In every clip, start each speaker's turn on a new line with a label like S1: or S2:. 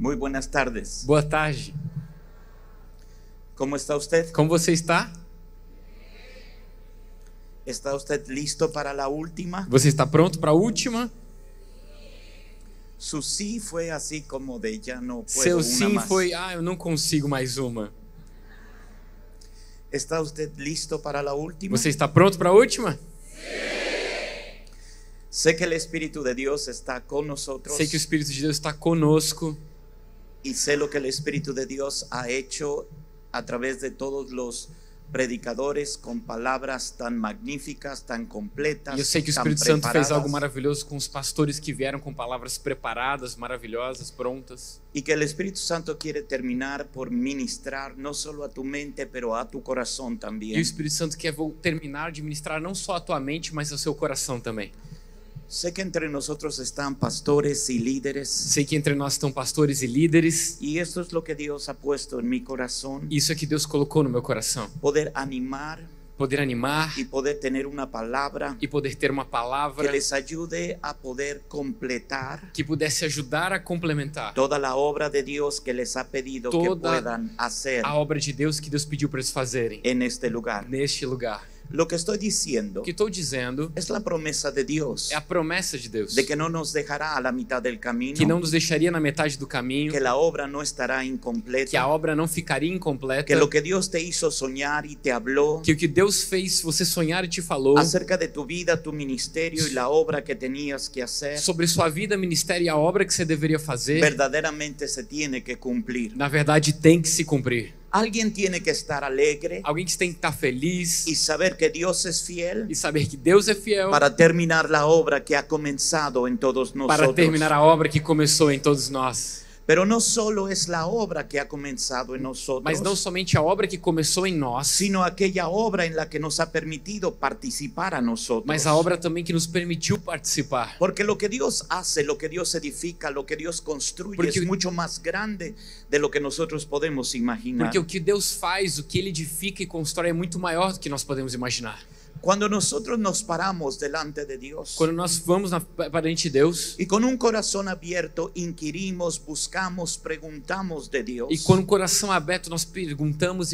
S1: Muy buenas tardes.
S2: Boa tarde.
S1: ¿Cómo está usted?
S2: Como você está?
S1: ¿Está usted listo para la última?
S2: Você está pronto para a última?
S1: Su sí fue así como de ya no puedo
S2: Seu
S1: una
S2: sim
S1: más.
S2: foi, eu não consigo mais uma.
S1: ¿Está usted listo para la última?
S2: Você está pronto para a última?
S1: Sé que el Espíritu de Dios está con nosotros
S2: Sei que o Espírito de Deus está conosco
S1: y sé lo que el Espíritu de Dios ha hecho a través de todos los predicadores con palabras tan magníficas, tan completas,
S2: e eu sei que o
S1: tan
S2: Espírito Santo fez algo
S1: preparadas,
S2: maravilhoso com os pastores que vieram com palavras preparadas, maravilhosas, prontas.
S1: y que el Espíritu Santo quiere terminar por ministrar no solo a tu mente, pero a tu corazón
S2: E
S1: también.
S2: o Espírito Santo quer terminar de ministrar não só a tua mente, mas ao seu coração também.
S1: Sé que entre nosotros están pastores y líderes,
S2: Sei que entre nós estão pastores e líderes.
S1: y esto es lo que Dios ha puesto en mi corazón,
S2: Isso é que Deus colocou no meu coração.
S1: poder animar
S2: Poder animar
S1: y poder tener una palabra
S2: e poder ter uma
S1: que
S2: palavra
S1: les ayude a poder completar
S2: que pudesse ajudar a complementar
S1: toda la obra de Dios que les ha pedido que
S2: Toda
S1: puedan hacer
S2: a obra de Deus que Deus pediu para eles fazerem
S1: en este lugar.
S2: neste lugar.
S1: Lo que estoy diciendo
S2: O que estou dizendo
S1: es la promesa de Dios
S2: é a promessa de Deus,
S1: de que no nos dejará a la mitad del camino,
S2: que não nos deixaria na metade do caminho,
S1: que la obra no estará
S2: que a
S1: incompleta,
S2: obra não ficaria incompleta,
S1: que lo que Dios te hizo soñar y te habló
S2: que o que Deus fez você sonhar e te falou
S1: acerca de tu vida, tu ministerio y la obra que tenías que hacer,
S2: sobre sua vida, ministério e a obra que você deveria fazer,
S1: verdaderamente se tiene que cumplir.
S2: na verdade tem que se cumprir.
S1: Alguien tiene que estar alegre
S2: Alguém que tem que estar feliz
S1: y saber que Dios es fiel
S2: e saber que Deus é fiel
S1: para terminar la obra que ha comenzado en todos
S2: para
S1: nosotros.
S2: terminar a obra que começou em todos nós.
S1: Pero no solo es la obra que ha comenzado en nosotros,
S2: Mas não somente a obra que começou em nós,
S1: sino aquella obra en la que nos ha permitido participar a nosotros.
S2: mas a obra também que nos permitiu participar.
S1: Porque lo que Dios hace, lo que Dios edifica, lo que Dios construye
S2: Porque-
S1: es mucho más grande de lo que nosotros podemos imaginar.
S2: Porque o que Deus faz, o que Ele edifica e constrói é muito maior do que nós podemos imaginar.
S1: Cuando nosotros nos paramos delante de Dios
S2: Quando nós vamos para diante de Deus
S1: y con un corazón abierto inquirimos, buscamos, preguntamos de Dios,
S2: e com o coração aberto nós perguntamos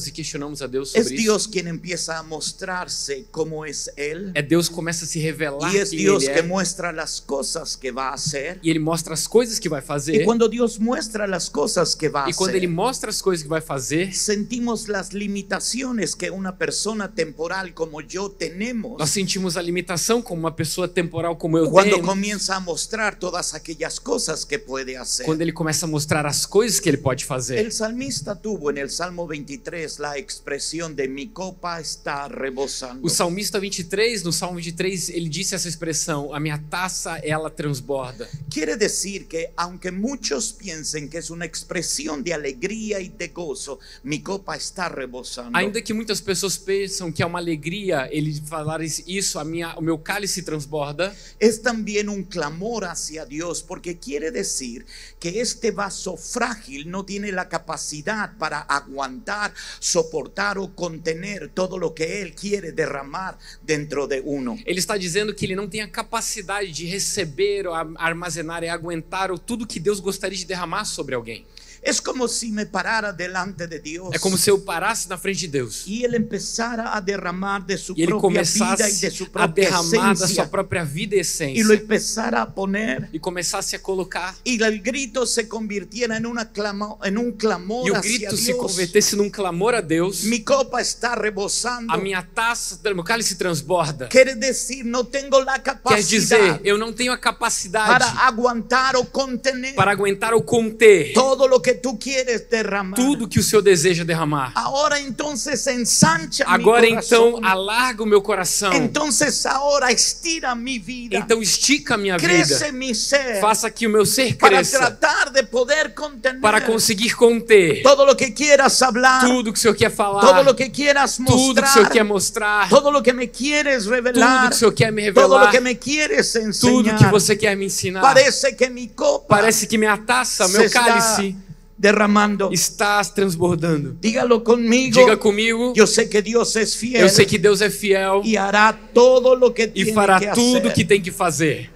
S2: e questionamos a Deus
S1: es
S2: sobre isso,
S1: Dios quien empieza a mostrarse cómo es Él.
S2: é Deus que começa a se revelar
S1: Y es
S2: quem
S1: Dios
S2: Ele
S1: que
S2: é,
S1: muestra las cosas que va a hacer.
S2: e Ele mostra as coisas que vai
S1: Y
S2: fazer,
S1: cuando Dios muestra las cosas que va a
S2: e quando
S1: hacer,
S2: Ele mostra as coisas que vai fazer,
S1: sentimos las limitaciones que una persona temporal como yo tenemos
S2: nós sentimos a limitação como uma pessoa temporal como eu
S1: cuando
S2: tenho,
S1: comienza a mostrar todas aquellas cosas que puede hacer.
S2: quando Ele começa a mostrar as coisas que Ele pode fazer.
S1: El salmista tuvo en el Salmo 23 la expresión de mi copa está rebosando.
S2: O salmista 23, no Salmo 23, ele disse essa expressão: a minha taça, ela transborda.
S1: Quiere decir que aunque muchos piensen que es una expresión de alegría y de gozo, mi copa está rebosando.
S2: Ainda que muitas pessoas pensam que é uma alegria ele falar isso, o meu cálice transborda,
S1: Es también un clamor hacia Dios porque quiere decir que este vaso frágil no tiene la capacidad para aguantar, soportar o contener todo lo que Él quiere derramar dentro de uno.
S2: ele está dizendo que ele não tem a capacidade de receber, ou armazenar e aguentar tudo que Deus gostaria de derramar sobre alguém.
S1: Es como si me parara delante de Dios
S2: É como se eu parasse na frente de Deus
S1: y Él empezara a derramar de su
S2: e ele
S1: propia vida y
S2: começasse
S1: de su
S2: a
S1: propia
S2: derramar da sua
S1: esencia
S2: própria vida e
S1: y lo
S2: essência
S1: empezara a poner
S2: e começasse a colocar,
S1: y el grito se convirtiera en un clamor
S2: e o
S1: hacia
S2: grito se
S1: Dios.
S2: convertesse num clamor a Deus.
S1: Mi copa está rebosando.
S2: A minha taça, meu cálice transborda.
S1: Quiere decir, no tengo la
S2: Quer
S1: capacidad
S2: dizer, eu não tenho a capacidade
S1: para aguantar o contener
S2: para aguentar ou conter
S1: todo lo que tú quieres derramar.
S2: tudo que o Senhor deseja derramar.
S1: Ahora entonces ensancha
S2: Agora
S1: mi
S2: então
S1: corazón.
S2: alarga o meu coração.
S1: Entonces ahora estira mi vida.
S2: Então estica a minha
S1: Crece
S2: vida.
S1: mi ser
S2: Faça que o meu ser
S1: para
S2: cresça
S1: tratar de poder contener
S2: para conseguir conter
S1: todo lo que quieras hablar,
S2: tudo que o Senhor quer
S1: todo
S2: falar,
S1: lo que quieras
S2: tudo que o Senhor
S1: mostrar,
S2: quer mostrar,
S1: todo lo que me quieres
S2: tudo
S1: revelar,
S2: que o Senhor quer me
S1: todo lo
S2: revelar,
S1: que me quieres
S2: tudo
S1: enseñar.
S2: que você quer me ensinar.
S1: Parece que mi copa
S2: Parece que minha taça,
S1: se
S2: meu
S1: está
S2: cálice
S1: derramando.
S2: está transbordando.
S1: Dígalo conmigo.
S2: Diga comigo.
S1: Yo sé que Dios es fiel
S2: Eu sei que Deus é fiel
S1: y hará todo lo que
S2: e
S1: tiene
S2: fará
S1: que
S2: tudo
S1: hacer.
S2: que tem que fazer.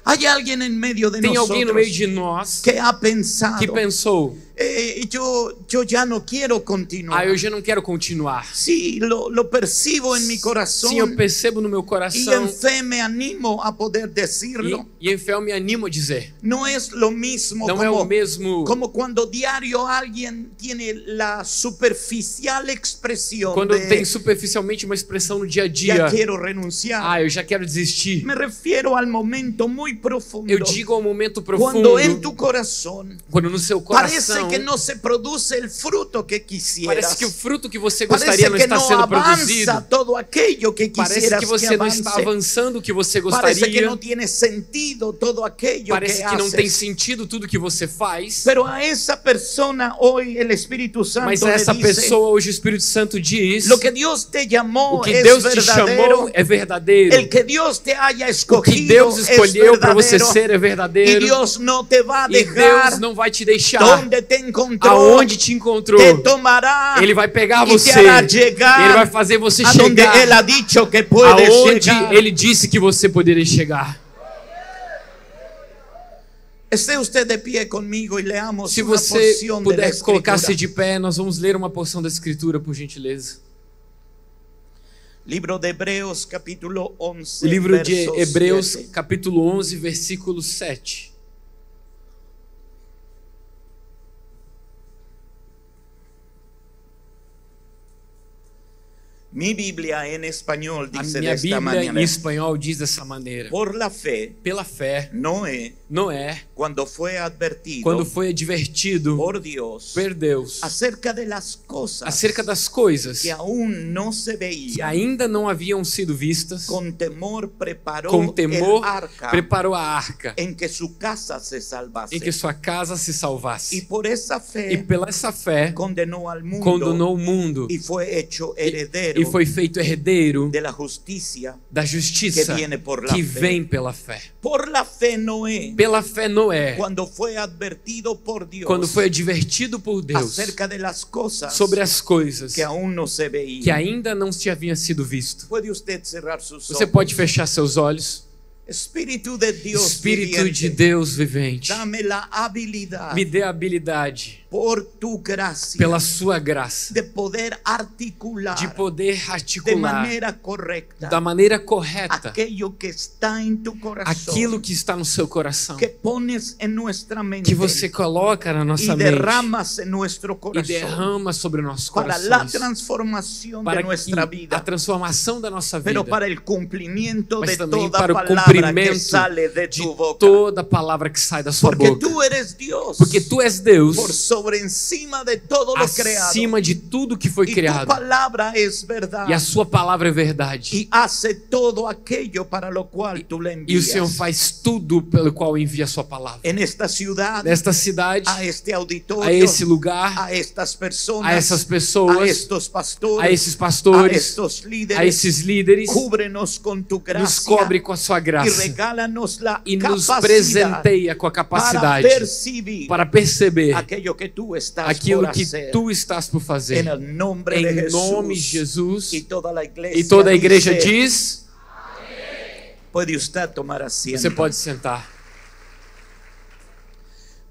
S1: Hay alguien en medio de
S2: Tem alguém no meio
S1: nosotros
S2: de nós
S1: que ha pensado,
S2: que pensou:
S1: yo ya no quiero continuar.
S2: eu já não quero continuar.
S1: Sí, lo percibo en mi corazón.
S2: Sim, eu percebo no meu
S1: Y
S2: coração.
S1: en fe me animo a poder decirlo.
S2: E em fé eu me animo a dizer.
S1: No es lo mismo
S2: Não é o mesmo
S1: como cuando diario alguien tiene la superficial expresión
S2: quando
S1: de
S2: tem superficialmente uma expressão no dia a dia.
S1: ya quiero renunciar.
S2: Eu já quero desistir.
S1: Me refiero al momento muy profundo.
S2: Eu digo ao momento
S1: Cuando
S2: profundo,
S1: en tu corazón
S2: quando no seu
S1: parece
S2: coração
S1: que no se produce el fruto que quisieras.
S2: parece que o fruto que você
S1: Parece
S2: gostaria não
S1: que
S2: está
S1: no
S2: sendo
S1: avanza
S2: produzido.
S1: todo aquello que
S2: Parece
S1: quisieras
S2: que você não
S1: avance.
S2: está avançando o que você
S1: Parece que
S2: gostaria.
S1: no tiene sentido todo aquello
S2: Parece
S1: que
S2: que não tem
S1: haces.
S2: sentido tudo que você faz.
S1: Pero a esa persona hoy el Espíritu Santo
S2: Mas a
S1: le
S2: essa
S1: dice,
S2: pessoa hoje o Espírito Santo diz:
S1: lo que Dios te llamó
S2: o que
S1: es
S2: Deus te
S1: verdadero.
S2: chamou é verdadeiro.
S1: El que Dios te haya
S2: O que
S1: escogido
S2: Deus
S1: es
S2: escolheu para você
S1: verdadero.
S2: ser é
S1: Y
S2: verdadeiro.
S1: Dios no te va a
S2: E
S1: dejar
S2: Deus não vai te deixar.
S1: donde te encontró,
S2: Aonde te encontrou,
S1: te tomará
S2: Ele vai pegar
S1: y
S2: você.
S1: te hará llegar
S2: Ele vai fazer você
S1: a donde
S2: chegar
S1: Él ha dicho que puedes
S2: aonde
S1: llegar.
S2: Ele disse que você poderia chegar.
S1: Esté usted de pie conmigo y leamos
S2: Se
S1: una
S2: você
S1: porción de la
S2: puder colocar-se
S1: Escritura.
S2: de pé, nós vamos ler uma porção da Escritura, por gentileza.
S1: Libro de Hebreos, capítulo 11,
S2: O livro de
S1: verso
S2: Hebreus,
S1: 7.
S2: capítulo 11, versículo 7.
S1: Mi Biblia en español
S2: A
S1: dice de
S2: minha
S1: esta
S2: Bíblia
S1: manera:
S2: em espanhol diz dessa maneira:
S1: por la fe,
S2: pela fé,
S1: Noé,
S2: Noé,
S1: cuando fue advertido
S2: quando foi advertido
S1: por Dios
S2: por Deus
S1: acerca de las cosas
S2: acerca das coisas
S1: que aún no se
S2: que
S1: veían,
S2: ainda não haviam sido vistas,
S1: con temor preparó
S2: com temor
S1: el arca
S2: preparou a arca
S1: en que su casa se salvase.
S2: em que sua casa se
S1: Y
S2: salvasse.
S1: por esa
S2: E
S1: fe
S2: pela essa fé
S1: condenó al mundo
S2: condenou o mundo
S1: y fue hecho heredero
S2: e foi feito herdeiro
S1: de la justicia
S2: da justiça
S1: que viene por la
S2: que
S1: fe.
S2: vem pela fé.
S1: Por la fe Noé,
S2: Pela fé Noé,
S1: cuando fue advertido por Dios
S2: quando foi advertido por Deus
S1: acerca de las cosas
S2: sobre as coisas
S1: que aún no se
S2: que
S1: veían.
S2: ainda não se havia sido visto.
S1: Puede usted cerrar sus
S2: Você
S1: ojos.
S2: pode fechar seus olhos.
S1: Espíritu de Dios
S2: Espírito de
S1: viviente,
S2: Deus vivente,
S1: dame la habilidad
S2: me dê a habilidade,
S1: por tu gracia
S2: pela sua graça,
S1: de poder articular
S2: de poder
S1: de
S2: articular
S1: manera correcta
S2: da maneira correta
S1: aquello que está en tu corazón,
S2: aquilo que está no seu coração,
S1: que pones en nuestra mente
S2: que você coloca na
S1: y
S2: nossa mente
S1: derramas en nuestro
S2: e
S1: corazón
S2: derrama sobre nossos
S1: para la
S2: corações,
S1: transformación de
S2: para
S1: nuestra
S2: que a
S1: vida,
S2: transformação da nossa
S1: pero
S2: vida,
S1: para el cumplimiento
S2: mas
S1: de
S2: também
S1: toda
S2: para o
S1: palabra que
S2: cumprimento
S1: sale de
S2: de
S1: tu boca,
S2: toda palavra que sai da sua
S1: porque
S2: boca.
S1: tú eres Dios,
S2: Porque tu és Deus
S1: por sobre encima de todo lo creado,
S2: acima de tudo que foi
S1: y tu
S2: criado.
S1: palabra es verdad
S2: E a sua palavra é verdade.
S1: y hace todo aquello para lo cual tú le
S2: E o
S1: envías.
S2: Senhor faz tudo pelo qual envia a sua palavra.
S1: En esta ciudad,
S2: Nesta cidade,
S1: a este auditorio,
S2: a esse lugar,
S1: a estas personas,
S2: a essas
S1: a
S2: pessoas,
S1: estos pastores,
S2: a esses
S1: a
S2: pastores,
S1: estos líderes,
S2: a esses líderes,
S1: cúbrenos con tu
S2: nos
S1: gracia
S2: cobre com a sua
S1: y
S2: graça
S1: regálanos la
S2: e nos
S1: capacidad
S2: presenteia com a
S1: para
S2: capacidade
S1: percibir
S2: para perceber
S1: aquello que tú estás
S2: aquilo
S1: por
S2: que
S1: hacer.
S2: tu estás por fazer.
S1: En el nombre de
S2: Em
S1: Jesús.
S2: nome de Jesus.
S1: Y toda la iglesia,
S2: E toda a igreja
S1: dice,
S2: diz:
S1: puede usted tomar asiento.
S2: você pode sentar.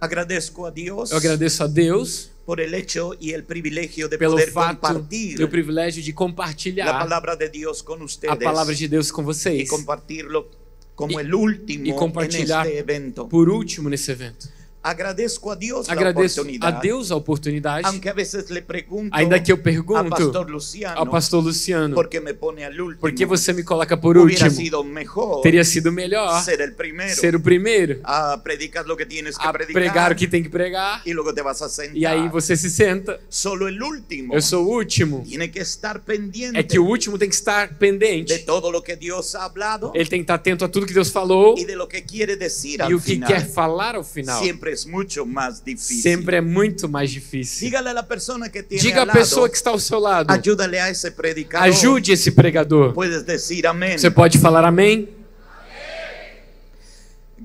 S1: Agradezco a Dios
S2: Eu agradeço a Deus
S1: por el hecho y el privilegio de
S2: pelo
S1: poder
S2: fato
S1: compartir
S2: e o privilégio de
S1: la
S2: compartilhar
S1: palabra de Dios con ustedes
S2: a palavra de Deus com
S1: y
S2: vocês
S1: compartirlo como
S2: Y-
S1: el último
S2: e
S1: en
S2: compartilhar
S1: este evento.
S2: por último nesse evento.
S1: Agradezco a Dios la
S2: Agradeço a
S1: oportunidad,
S2: Deus a oportunidade,
S1: aunque a veces le pregunto
S2: ainda que eu
S1: al
S2: pergunto
S1: pastor Luciano
S2: ao pastor Luciano,
S1: por qué me pone al último.
S2: por que você me coloca por
S1: Hubiera
S2: último?
S1: sido mejor
S2: Teria sido melhor
S1: ser el primero.
S2: ser o primeiro
S1: Predicas lo que tienes que
S2: a
S1: predicar
S2: pregar o que tem que pregar,
S1: y luego te vas a sentar.
S2: e aí você se senta.
S1: Solo el último
S2: Eu sou o último.
S1: tiene que estar pendiente
S2: É que o último tem que estar
S1: de
S2: pendente.
S1: todo lo que Dios ha hablado
S2: Ele tem que estar atento a tudo que Deus falou
S1: y de lo que quiere decir
S2: e
S1: al
S2: o que
S1: final.
S2: quer falar ao final.
S1: Siempre es mucho más difícil.
S2: Sempre é muito mais difícil.
S1: Dígale a la persona que tiene
S2: Diga
S1: al
S2: à pessoa
S1: lado,
S2: que está ao seu lado,
S1: ayúdale a ese predicador.
S2: ajude esse pregador.
S1: Puedes decir amén.
S2: Você pode falar amém?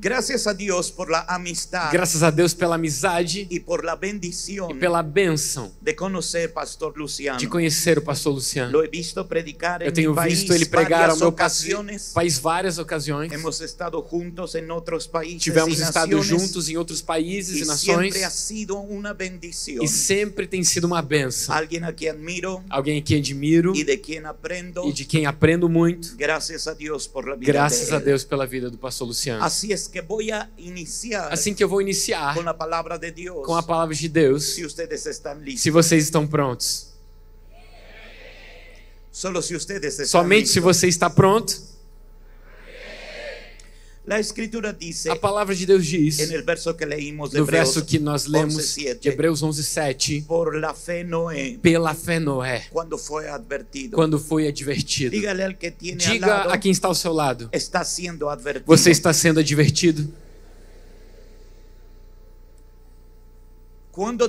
S1: Gracias a Dios por la amistad
S2: Graças a Deus pela amizade
S1: y por la bendición
S2: e pela bênção
S1: de conocer Pastor Luciano.
S2: de conhecer o pastor Luciano.
S1: Lo he visto predicar
S2: Eu
S1: en
S2: tenho
S1: mi país
S2: visto ele pregar ao
S1: varias
S2: meu
S1: ocasiones.
S2: país várias ocasiões.
S1: Hemos estado juntos en otros países
S2: Tivemos
S1: y
S2: estado
S1: naciones,
S2: juntos em outros países
S1: y
S2: e nações.
S1: siempre ha sido una bendición.
S2: E sempre tem sido uma bênção.
S1: Alguien a quien admiro
S2: Alguém que admiro
S1: y de quien aprendo.
S2: e de quem aprendo muito.
S1: Gracias a Dios por la vida
S2: Graças
S1: de
S2: a
S1: él.
S2: Deus pela vida do pastor Luciano.
S1: Así es que voy a iniciar
S2: Assim que eu vou iniciar
S1: con la palabra de Dios.
S2: com a palavra de Deus.
S1: Si ustedes están listos.
S2: Se vocês estão prontos.
S1: Solo si ustedes están
S2: Somente se
S1: listos.
S2: você está pronto.
S1: La escritura dice
S2: A palavra de Deus diz,
S1: en el verso que leímos de
S2: no
S1: Hebreos
S2: verso que nós lemos
S1: 11:7,
S2: de Hebreus 11:7,
S1: por la fe Noé,
S2: pela fé Noé,
S1: cuando fue advertido.
S2: quando foi advertido.
S1: Dígale al que tiene al
S2: Diga
S1: lado,
S2: a quem está ao seu lado,
S1: está siendo advertido.
S2: você está sendo advertido?
S1: Quando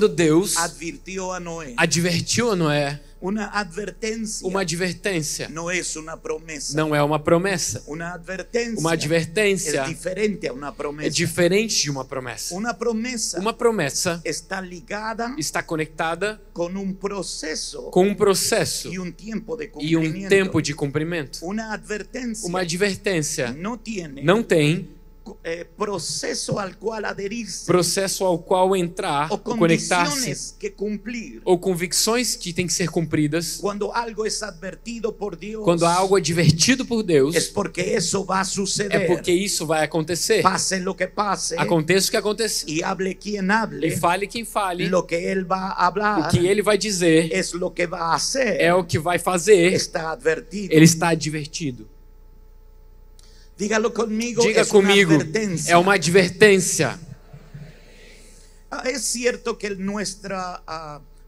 S1: Deus advirtió a Noé,
S2: advertiu a Noé,
S1: una advertencia
S2: uma advertência
S1: no es una promesa.
S2: não é uma promessa.
S1: Una advertencia
S2: Uma advertência
S1: es diferente a una
S2: é
S1: promesa.
S2: diferente de uma promessa.
S1: Una promesa
S2: Uma promessa
S1: está ligada
S2: está conectada
S1: con un proceso
S2: com um processo
S1: y un tiempo de
S2: e um
S1: cumplimiento.
S2: tempo de cumprimento.
S1: Una advertencia
S2: Uma advertência
S1: no tiene
S2: não tem
S1: proceso al cual adherirse
S2: processo ao qual entrar,
S1: o
S2: ou conectar-se,
S1: condiciones que cumplir.
S2: ou convicções que têm que ser cumpridas.
S1: Cuando algo es advertido por Dios,
S2: Quando há algo advertido por Deus,
S1: es porque eso va a suceder.
S2: é porque isso vai acontecer.
S1: Pase lo que pase
S2: Aconteça o que acontecer.
S1: y hable quien hable,
S2: E fale quem fale,
S1: lo que él va a
S2: o
S1: hablar
S2: que ele vai dizer
S1: es lo que va a hacer.
S2: é o que vai fazer.
S1: Está advertido.
S2: Ele está advertido.
S1: Dígalo conmigo,
S2: Diga
S1: es una
S2: comigo,
S1: advertencia.
S2: é uma advertência.
S1: Es cierto que nuestra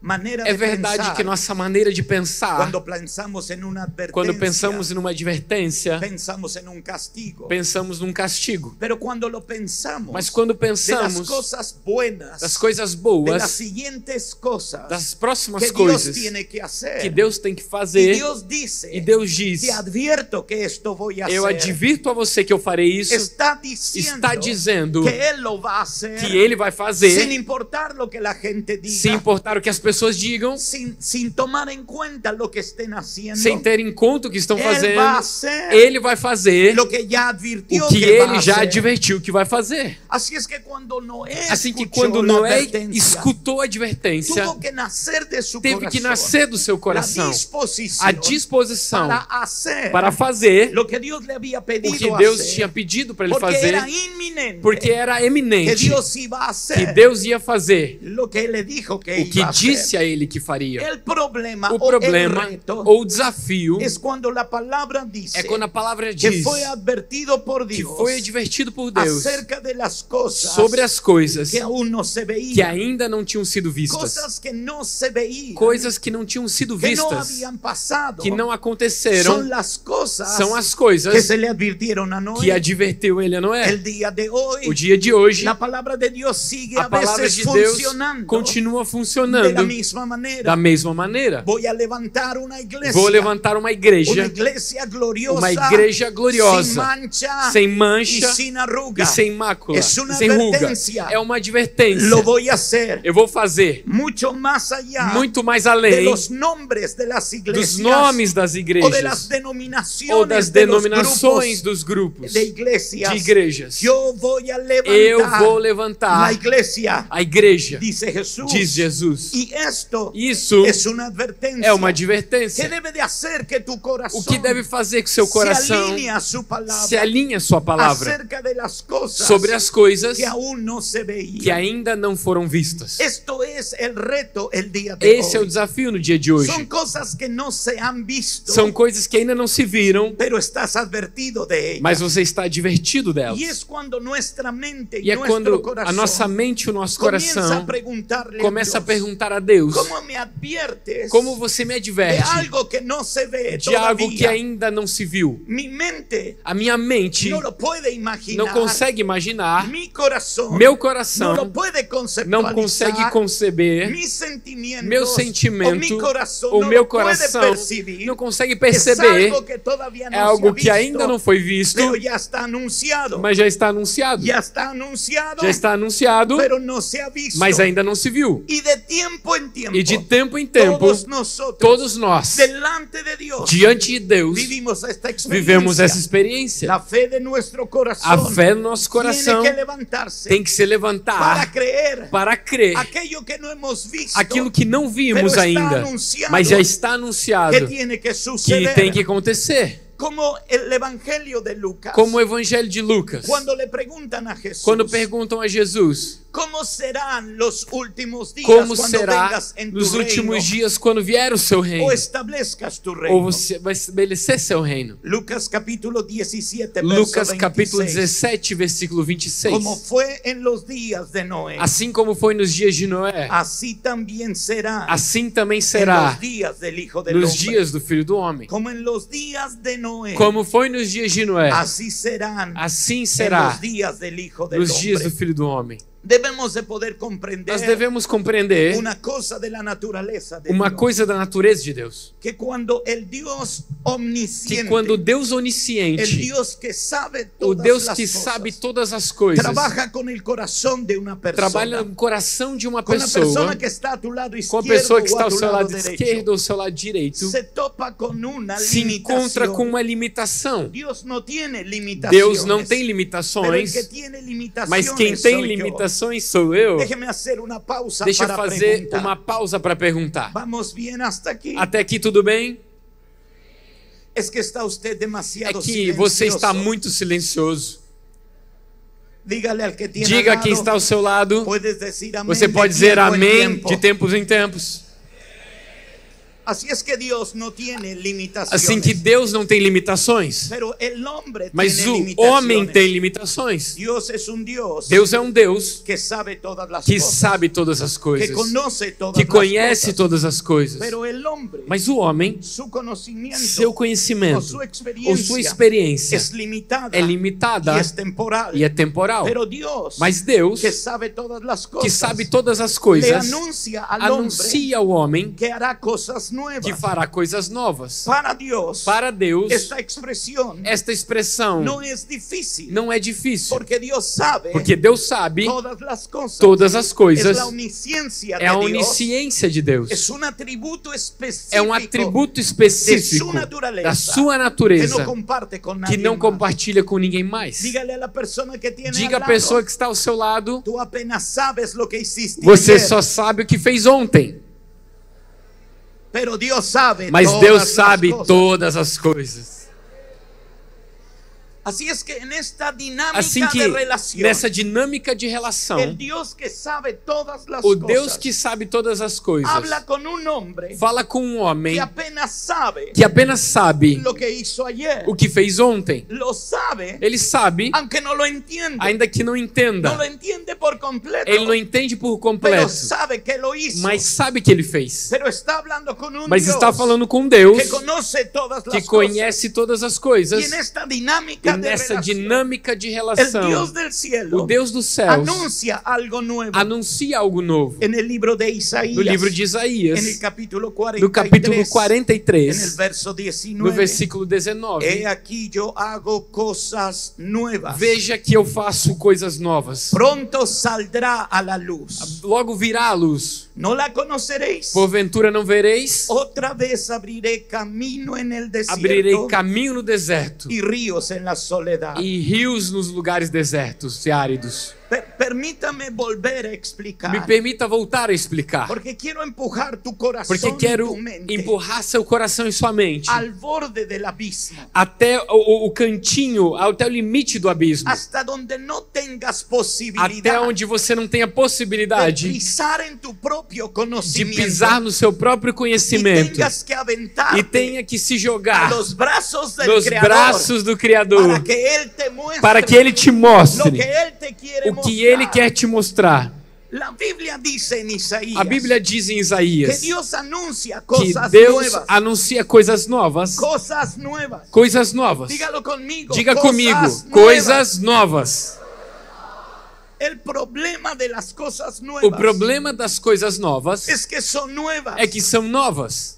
S1: manera
S2: É
S1: de
S2: verdade
S1: pensar,
S2: que nossa maneira de pensar,
S1: cuando pensamos en una advertencia,
S2: quando pensamos numa advertência,
S1: pensamos en un castigo.
S2: pensamos num castigo.
S1: Pero cuando lo pensamos
S2: Mas quando
S1: de las
S2: pensamos
S1: cosas buenas,
S2: das coisas
S1: de las
S2: boas,
S1: siguientes cosas
S2: das próximas
S1: que Dios
S2: coisas
S1: tiene que hacer,
S2: que Deus tem que
S1: y
S2: fazer,
S1: Dios dice,
S2: e Deus diz:
S1: te advierto que esto voy a
S2: eu
S1: hacer.
S2: advirto a você que eu farei isso,
S1: Está
S2: está dizendo
S1: que Él lo va a hacer,
S2: que Ele vai
S1: sin
S2: fazer,
S1: importar lo que la gente diga,
S2: sem importar o que as pessoas digam,
S1: sin tomar en cuenta lo que estén haciendo.
S2: sem ter em conta o que estão
S1: Él
S2: fazendo.
S1: va a hacer
S2: Ele vai fazer
S1: lo que ya advirtió
S2: o que
S1: que va
S2: ele
S1: a
S2: já
S1: hacer.
S2: advertiu que vai fazer.
S1: Así es que cuando Noé
S2: Assim que
S1: escuchó
S2: quando
S1: la
S2: Noé
S1: advertencia,
S2: escutou a advertência,
S1: tuvo que nacer de su
S2: teve que
S1: corazón
S2: nascer do seu
S1: la
S2: coração
S1: disposición
S2: a disposição
S1: para hacer
S2: para fazer
S1: lo que Dios le había
S2: o
S1: pedido
S2: que Deus
S1: hacer,
S2: tinha pedido para ele
S1: porque
S2: fazer,
S1: era inminente
S2: porque era
S1: que
S2: eminente
S1: Dios iba a hacer
S2: que Deus ia fazer
S1: lo que Él le dijo que
S2: o que
S1: iba a
S2: disse
S1: hacer.
S2: a ele que faria.
S1: El problema,
S2: O
S1: o el
S2: problema
S1: reto
S2: ou o desafio
S1: es cuando la palabra dice
S2: é quando a palavra
S1: que
S2: diz
S1: fue advertido por
S2: que
S1: Dios
S2: foi advertido por Deus
S1: acerca de las cosas
S2: sobre as coisas
S1: que aún no se
S2: que
S1: veían,
S2: ainda não tinham sido vistas,
S1: cosas que no se veían,
S2: coisas que não tinham sido
S1: que no
S2: vistas,
S1: habían pasado,
S2: que não
S1: son
S2: aconteceram,
S1: las cosas
S2: são as
S1: que
S2: coisas
S1: se le advirtieron a Noé.
S2: que adverteu ele a Noé.
S1: El día de hoy,
S2: O dia de hoje,
S1: la palabra de Dios sigue
S2: a
S1: a
S2: palavra
S1: veces
S2: de Deus
S1: funcionando
S2: continua
S1: de la
S2: funcionando
S1: misma manera.
S2: da mesma maneira.
S1: Voy a levantar una iglesia,
S2: Vou levantar uma
S1: una
S2: igreja
S1: iglesia gloriosa,
S2: uma igreja gloriosa,
S1: sin mancha,
S2: sem
S1: y
S2: mancha
S1: sin arruga.
S2: e sem mácula,
S1: Es una
S2: sem ruga.
S1: advertencia.
S2: É uma advertência.
S1: Lo voy a hacer
S2: Eu vou fazer
S1: mucho más allá
S2: muito mais
S1: de
S2: além
S1: los nombres de las
S2: dos
S1: iglesias
S2: nomes das
S1: o de las
S2: igrejas
S1: denominaciones
S2: ou das
S1: de los
S2: denominações
S1: grupos
S2: dos grupos
S1: de iglesias.
S2: de igrejas.
S1: Yo voy a
S2: Eu vou
S1: levantar
S2: levantar
S1: la iglesia,
S2: a igreja,
S1: dice Jesús.
S2: diz Jesus.
S1: Y esto
S2: Isso
S1: es una advertencia
S2: é uma
S1: que
S2: advertência.
S1: debe de hacer que tu corazón
S2: O que deve fazer que seu
S1: se
S2: coração
S1: alinee a su palabra
S2: se alinhe à sua palavra
S1: acerca de las cosas
S2: sobre as coisas
S1: que aún no se veían.
S2: que ainda não foram vistas.
S1: Esto es el reto el día de
S2: Esse é o
S1: hoy.
S2: desafio no dia de hoje.
S1: Son cosas que no se han visto,
S2: São coisas que ainda não se viram,
S1: pero estás advertido de ellas.
S2: mas você está advertido delas.
S1: Y es cuando nuestra mente y
S2: E é
S1: nuestro
S2: quando
S1: corazón
S2: a nossa mente e o nosso
S1: comienza a
S2: coração
S1: preguntarle
S2: começa a
S1: Dios,
S2: perguntar a Deus:
S1: ¿cómo me adviertes
S2: como você me
S1: de
S2: adverte
S1: algo que no se ve
S2: de algo que
S1: todavía?
S2: ainda não se viu?
S1: Mi mente
S2: A minha mente
S1: no lo puede imaginar.
S2: não consegue imaginar,
S1: Mi corazón
S2: meu
S1: no
S2: coração
S1: lo puede
S2: não consegue
S1: conceptualizar
S2: perceber,
S1: mis sentimientos,
S2: meu
S1: o
S2: sentimento,
S1: mi corazón
S2: o
S1: no
S2: meu
S1: lo puede
S2: coração
S1: percibir,
S2: não consegue
S1: es
S2: perceber,
S1: algo que todavía no
S2: é algo
S1: se ha
S2: que ainda
S1: visto,
S2: não foi visto,
S1: pero ya está anunciado,
S2: mas já está anunciado.
S1: ya está anunciado,
S2: Já está anunciado,
S1: pero no se ha visto.
S2: mas ainda não se viu.
S1: Y de tiempo en tiempo,
S2: E de tempo em tempo,
S1: todos nosotros,
S2: todos nós,
S1: delante de Dios,
S2: diante de Deus,
S1: vivimos esta
S2: vivemos essa
S1: experiencia.
S2: experiência.
S1: La fe de nuestro corazón
S2: A fé no nosso coração
S1: tiene que levantarse
S2: tem que se
S1: para
S2: levantar
S1: creer
S2: para crer
S1: aquello que no hemos visto,
S2: aquilo que não vimos
S1: pero está
S2: ainda,
S1: anunciado
S2: mas já está
S1: que
S2: anunciado
S1: tiene que
S2: que
S1: suceder.
S2: tem que acontecer.
S1: Como el evangelio de Lucas,
S2: Como o Evangelho de Lucas,
S1: cuando le preguntan a Jesús,
S2: quando perguntam a Jesus
S1: ¿cómo serán los últimos días
S2: como
S1: cuando
S2: será
S1: vengas en tu
S2: nos
S1: reino
S2: últimos dias quando vier o seu reino,
S1: o establezcas tu reino?
S2: ou você vai estabelecer seu reino.
S1: Lucas capítulo 17,
S2: Lucas
S1: verso
S2: capítulo
S1: 26.
S2: 17, versículo 26.
S1: Como fue en los días de Noé,
S2: Assim como foi nos dias de Noé,
S1: así también será
S2: assim também
S1: en
S2: será
S1: los días del Hijo del
S2: nos
S1: Hombre.
S2: dias do Filho do Homem.
S1: Como en los días de Noé,
S2: Como foi nos dias de Noé,
S1: así serán
S2: assim
S1: en
S2: será
S1: los días del Hijo del
S2: nos dias do
S1: Hombre.
S2: Filho do Homem.
S1: Debemos de poder comprender
S2: Nós devemos compreender
S1: una cosa de la naturaleza de
S2: uma
S1: Dios,
S2: coisa da natureza de Deus,
S1: que cuando el Dios
S2: que
S1: omnisciente,
S2: quando Deus
S1: el
S2: onisciente,
S1: Dios que sabe
S2: o
S1: todas
S2: Deus
S1: las
S2: que
S1: cosas,
S2: sabe todas as coisas,
S1: trabaja con el corazón de una persona,
S2: trabalha no coração de uma
S1: con la persona
S2: pessoa,
S1: que está a tu lado
S2: com a
S1: izquierdo
S2: pessoa que
S1: o
S2: está
S1: a
S2: ao
S1: tu
S2: seu
S1: lado
S2: lado
S1: derecho,
S2: esquerdo ou ao seu lado direito,
S1: se topa con una
S2: se encontra com
S1: limitación.
S2: uma limitação.
S1: Dios no tiene limitaciones.
S2: Deus não tem
S1: Pero el
S2: limitações,
S1: que tiene limitaciones
S2: mas quem tem
S1: soy yo.
S2: limitações sou eu.
S1: Déjeme hacer una pausa
S2: Deixa eu
S1: para
S2: fazer
S1: preguntar.
S2: uma pausa para perguntar.
S1: Vamos bien hasta aquí.
S2: Até aqui tudo bem?
S1: Es que está usted
S2: É
S1: demasiado
S2: que você está
S1: silencioso.
S2: muito silencioso.
S1: Dígale al que tiene
S2: Diga
S1: al
S2: a quem
S1: lado,
S2: está ao seu lado.
S1: puedes decir amén
S2: Você
S1: de
S2: pode dizer
S1: tiempo en
S2: amém
S1: tiempo.
S2: de tempos em tempos.
S1: Así es que Dios no tiene limitaciones.
S2: Assim que Deus não tem limitações,
S1: Pero el hombre
S2: mas
S1: tiene
S2: o
S1: limitaciones.
S2: homem tem limitações.
S1: Dios es un Dios
S2: Deus é um Deus
S1: que sabe todas las
S2: que
S1: cosas,
S2: sabe todas as
S1: que
S2: coisas,
S1: conoce todas
S2: que
S1: las
S2: conhece
S1: cosas.
S2: todas as coisas.
S1: Pero el hombre,
S2: Mas o homem,
S1: su conocimiento,
S2: seu
S1: o
S2: conhecimento
S1: su
S2: ou
S1: experiencia
S2: sua experiência
S1: es limitada,
S2: é limitada
S1: y es temporal.
S2: e é temporal.
S1: Pero Dios,
S2: Mas Deus,
S1: que sabe todas las cosas,
S2: que sabe todas as
S1: le
S2: coisas,
S1: anuncia al hombre
S2: anuncia ao homem
S1: que hará cosas nuevas.
S2: que fará coisas novas.
S1: Para Dios,
S2: Para Deus,
S1: esta expresión
S2: esta expressão
S1: no es difícil,
S2: não é difícil,
S1: porque Dios sabe
S2: porque Deus sabe
S1: todas las cosas.
S2: todas as
S1: Es
S2: coisas.
S1: la omnisciencia
S2: É a
S1: de Dios.
S2: onisciência de Deus.
S1: Es un atributo específico
S2: É um atributo específico da sua
S1: que
S2: natureza
S1: no comparte con
S2: que
S1: nadie
S2: não
S1: más.
S2: compartilha com ninguém mais.
S1: Dígale a la persona que tiene
S2: Diga
S1: al
S2: a
S1: lado,
S2: pessoa que está ao seu lado,
S1: tú apenas sabes lo que hiciste
S2: você
S1: ayer,
S2: só sabe o que fez ontem,
S1: pero Dios sabe
S2: mas
S1: todas
S2: Deus
S1: las
S2: sabe
S1: cosas.
S2: todas as coisas.
S1: Así es que en esta dinámica
S2: Assim que
S1: de relación,
S2: nessa dinâmica de relação,
S1: el Dios que sabe todas las
S2: o
S1: cosas
S2: Deus que sabe todas as coisas
S1: habla con un hombre
S2: fala com um homem
S1: que apenas sabe
S2: que apenas sabe
S1: lo que hizo ayer.
S2: o que fez ontem.
S1: Lo sabe,
S2: Ele sabe,
S1: aunque no lo entiende.
S2: ainda que não
S1: No
S2: entenda.
S1: lo entiende por completo.
S2: Ele não entende por
S1: Pero
S2: completo,
S1: sabe que lo hizo.
S2: mas sabe que ele fez.
S1: Pero está hablando con un
S2: Mas
S1: Dios
S2: está falando com Deus
S1: que conoce todas las
S2: que conhece todas as
S1: cosas.
S2: coisas.
S1: Y en esta
S2: E
S1: dinámica de
S2: nessa
S1: relación,
S2: dinâmica de
S1: el
S2: relação,
S1: Dios del cielo
S2: o Deus dos céus
S1: anuncia algo nuevo.
S2: anuncia algo novo.
S1: En el libro de Isaías,
S2: No livro de
S1: en el
S2: Isaías,
S1: capítulo 43,
S2: no capítulo
S1: en el
S2: 43,
S1: verso
S2: no
S1: 19,
S2: versículo 19.
S1: he aquí yo hago cosas nuevas.
S2: Veja que eu faço coisas novas.
S1: Pronto saldrá a la luz.
S2: Logo virá a luz.
S1: No la conoceréis.
S2: Porventura não vereis?
S1: Otra vez abriré camino en el
S2: Abrirei
S1: desierto
S2: caminho no deserto
S1: y ríos en la soledad.
S2: e rios nos lugares desertos e áridos.
S1: Permítame volver a explicar.
S2: Me permita voltar a explicar,
S1: Porque quiero empujar tu corazón
S2: porque
S1: y
S2: quero
S1: tu mente
S2: empurrar seu coração e sua mente
S1: al borde del abismo,
S2: até o cantinho, até o limite do abismo,
S1: hasta donde no tengas
S2: até
S1: posibilidad
S2: onde você não tenha
S1: de
S2: possibilidade
S1: pisar en tu propio
S2: de
S1: conocimiento
S2: pisar no seu próprio
S1: y
S2: conhecimento
S1: tengas que aventar
S2: e tenha que se
S1: a
S2: jogar
S1: los brazos del
S2: nos
S1: Creador
S2: braços do Criador
S1: para que Él te muestre
S2: para que Ele te
S1: lo
S2: mostre
S1: que Él te quiere
S2: o que
S1: mostrar.
S2: Ele quer te mostrar.
S1: La Biblia dice en Isaías
S2: A Bíblia diz em
S1: que
S2: Isaías
S1: Dios anuncia
S2: que
S1: cosas
S2: Deus
S1: nuevas.
S2: anuncia coisas novas.
S1: Cosas nuevas.
S2: Coisas novas.
S1: Dígalo conmigo.
S2: Diga
S1: cosas
S2: comigo,
S1: nuevas.
S2: coisas novas.
S1: El problema de las cosas
S2: O
S1: nuevas
S2: problema das coisas novas
S1: es que son nuevas.
S2: é que são novas.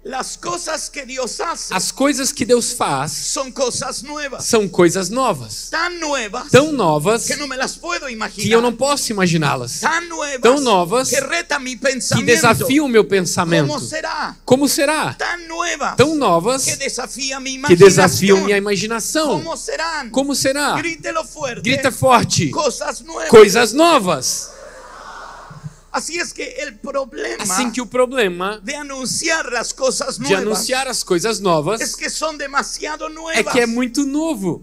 S1: Las cosas que Dios hace
S2: As coisas que Deus faz
S1: son cosas nuevas.
S2: são coisas novas.
S1: Tan nuevas
S2: Tão novas
S1: que no me las puedo
S2: que eu
S1: imaginar.
S2: não posso imaginá-las.
S1: Tan nuevas,
S2: Tão novas
S1: que reta mi
S2: que
S1: pensamiento.
S2: desafiam o meu pensamento.
S1: ¿Cómo será?
S2: Como será?
S1: Tan nuevas
S2: Tão novas
S1: que desafía mi
S2: que desafiam minha
S1: imaginación.
S2: imaginação.
S1: ¿Cómo serán?
S2: Como será?
S1: Grítelo fuerte.
S2: Grita forte.
S1: Cosas nuevas.
S2: Coisas novas.
S1: Así es que el problema
S2: Assim que o problema
S1: de anunciar las cosas
S2: de
S1: nuevas
S2: anunciar as coisas novas
S1: es que son demasiado
S2: é
S1: nuevas.
S2: que é muito novo.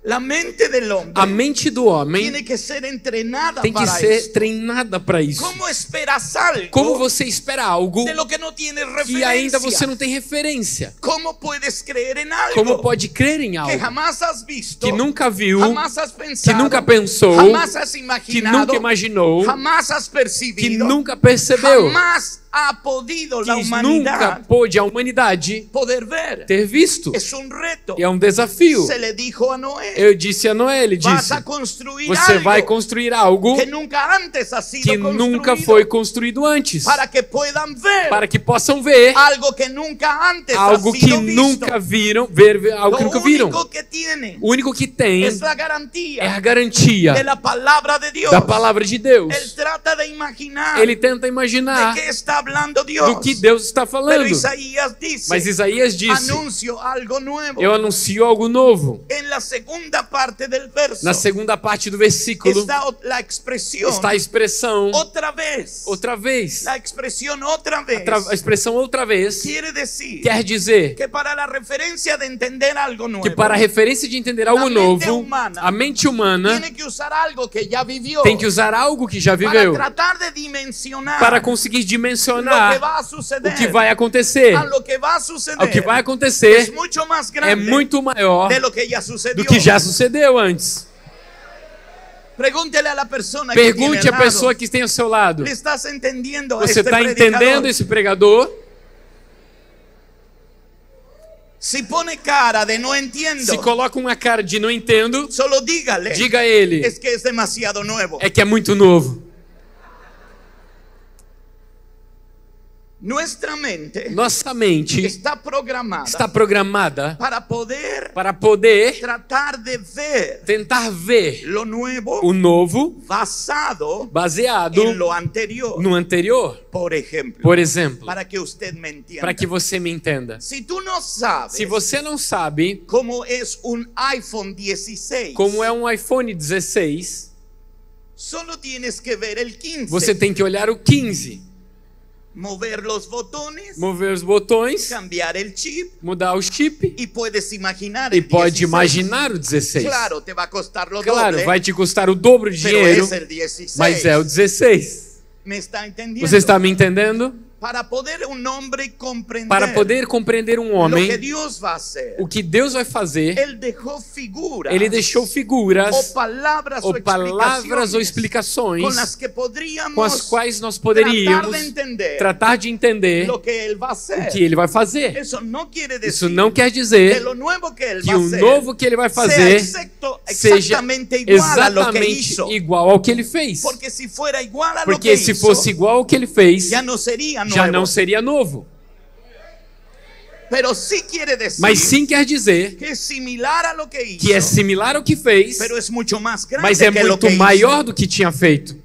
S1: La mente del hombre
S2: A mente do homem
S1: tiene que ser entrenada
S2: tem que
S1: para
S2: ser
S1: esto.
S2: treinada para isso.
S1: ¿Cómo esperas algo
S2: Como você espera algo
S1: de lo que no tienes
S2: que ainda
S1: referencia?
S2: você não tem referência?
S1: ¿Cómo puedes creer en algo
S2: Como pode crer em
S1: que
S2: algo
S1: jamás has visto,
S2: que nunca viu,
S1: jamás has pensado,
S2: que nunca pensou,
S1: jamás has
S2: que
S1: imaginado,
S2: nunca imaginou,
S1: jamás has
S2: que
S1: percibido,
S2: nunca percebeu,
S1: jamás ha podido la
S2: que nunca
S1: humanidad
S2: pôde a humanidade
S1: poder ver?
S2: ter visto?
S1: Es un reto.
S2: É um desafio.
S1: Se le dijo a Noé,
S2: Eu disse a Noé, ele
S1: vas
S2: disse:
S1: a construir
S2: você
S1: algo
S2: vai construir algo
S1: que nunca antes ha sido
S2: que
S1: construido,
S2: nunca foi construído antes,
S1: para que puedan ver
S2: para que possam ver
S1: algo que nunca antes
S2: algo
S1: ha
S2: que
S1: sido visto.
S2: nunca viram, ver algo
S1: Lo
S2: que nunca viram.
S1: único que tiene
S2: O único que tem
S1: es la garantía
S2: é a garantia
S1: de la palabra de Dios.
S2: da palavra de Deus.
S1: Él trata de imaginar
S2: Ele tenta
S1: de
S2: imaginar
S1: qué está hablando Dios.
S2: do que Deus está
S1: Pero
S2: falando.
S1: Isaías dice,
S2: Mas Isaías disse:
S1: anuncio algo nuevo.
S2: eu anuncio algo novo.
S1: En la segunda parte del verso
S2: Na segunda parte do versículo
S1: está la expresión
S2: está a expressão
S1: otra vez.
S2: outra vez.
S1: La expresión otra vez
S2: A expressão outra vez
S1: quiere decir
S2: quer dizer
S1: que para la referencia de entender algo nuevo,
S2: que para a referência de entender algo
S1: A mente
S2: novo,
S1: humana
S2: a mente humana
S1: tiene que usar algo que ya vivió
S2: tem que usar algo que já
S1: para
S2: viveu
S1: tratar de dimensionar
S2: para conseguir
S1: lo que
S2: dimensionar
S1: va a
S2: o
S1: suceder.
S2: que vai acontecer.
S1: A lo que va a suceder
S2: O que vai
S1: es
S2: acontecer
S1: mucho más
S2: é
S1: grande
S2: muito maior
S1: de lo que ya sucedió.
S2: do que já sucedeu antes.
S1: Pregúntele a la persona que
S2: Pergunte
S1: tiene
S2: a
S1: al lado,
S2: pessoa que tem ao seu lado:
S1: ¿le estás entendiendo a
S2: você
S1: este
S2: está
S1: predicador?
S2: entendendo esse pregador?
S1: Si pone cara de no entiendo,
S2: Se coloca uma cara de não entendo,
S1: solo dígale,
S2: diga a ele:
S1: es que es demasiado nuevo.
S2: é que é muito novo.
S1: Nuestra mente
S2: Nossa mente
S1: está programada
S2: está programada
S1: para poder
S2: para poder
S1: tratar de ver
S2: tentar ver
S1: lo nuevo
S2: o novo
S1: basado
S2: baseado
S1: en lo anterior.
S2: no anterior.
S1: Por ejemplo,
S2: Por exemplo,
S1: para que usted me entienda.
S2: para que você me entenda.
S1: Si tú no sabes
S2: Se você não sabe
S1: cómo es un iPhone 16,
S2: como é um iPhone 16,
S1: solo tienes que ver el 15,
S2: você tem que olhar o 15,
S1: mover los botones,
S2: mover os botões,
S1: cambiar el chip
S2: mudar o chip
S1: y puedes imaginar
S2: e
S1: el
S2: pode
S1: 16.
S2: imaginar o 16.
S1: Claro, te va a costar lo
S2: Claro,
S1: doble,
S2: vai te custar o dobro de
S1: pero
S2: dinheiro,
S1: es el 16.
S2: mas é o 16.
S1: ¿Me está entendiendo?
S2: Você está me entendendo?
S1: Para poder un hombre comprender
S2: Para poder compreender um
S1: lo que
S2: homem,
S1: Dios va a hacer,
S2: o que Deus vai fazer,
S1: Él dejó figuras
S2: ele deixou figuras
S1: o palavras
S2: ou
S1: o
S2: explicações
S1: con las que podríamos
S2: com as quais nós poderíamos tratar de entender
S1: lo que Él va a hacer.
S2: o que ele vai fazer.
S1: Eso no quiere decir
S2: Isso não quer
S1: que
S2: dizer
S1: lo nuevo que Él
S2: que
S1: va a
S2: o
S1: hacer
S2: novo que ele vai
S1: sea
S2: fazer seja
S1: exactamente igual a lo que hizo.
S2: exatamente igual ao que ele fez.
S1: Porque si fuera igual a lo
S2: Porque
S1: que
S2: se
S1: hizo,
S2: fosse igual ao que ele fez,
S1: ya no sería nuevo.
S2: já não seria novo.
S1: Pero sí quiere decir
S2: Mas sim quer dizer
S1: que es similar a lo que hizo,
S2: que é similar ao que fez,
S1: pero es mucho más grande
S2: mas é
S1: que lo
S2: muito
S1: que
S2: maior
S1: hizo.
S2: do que tinha feito.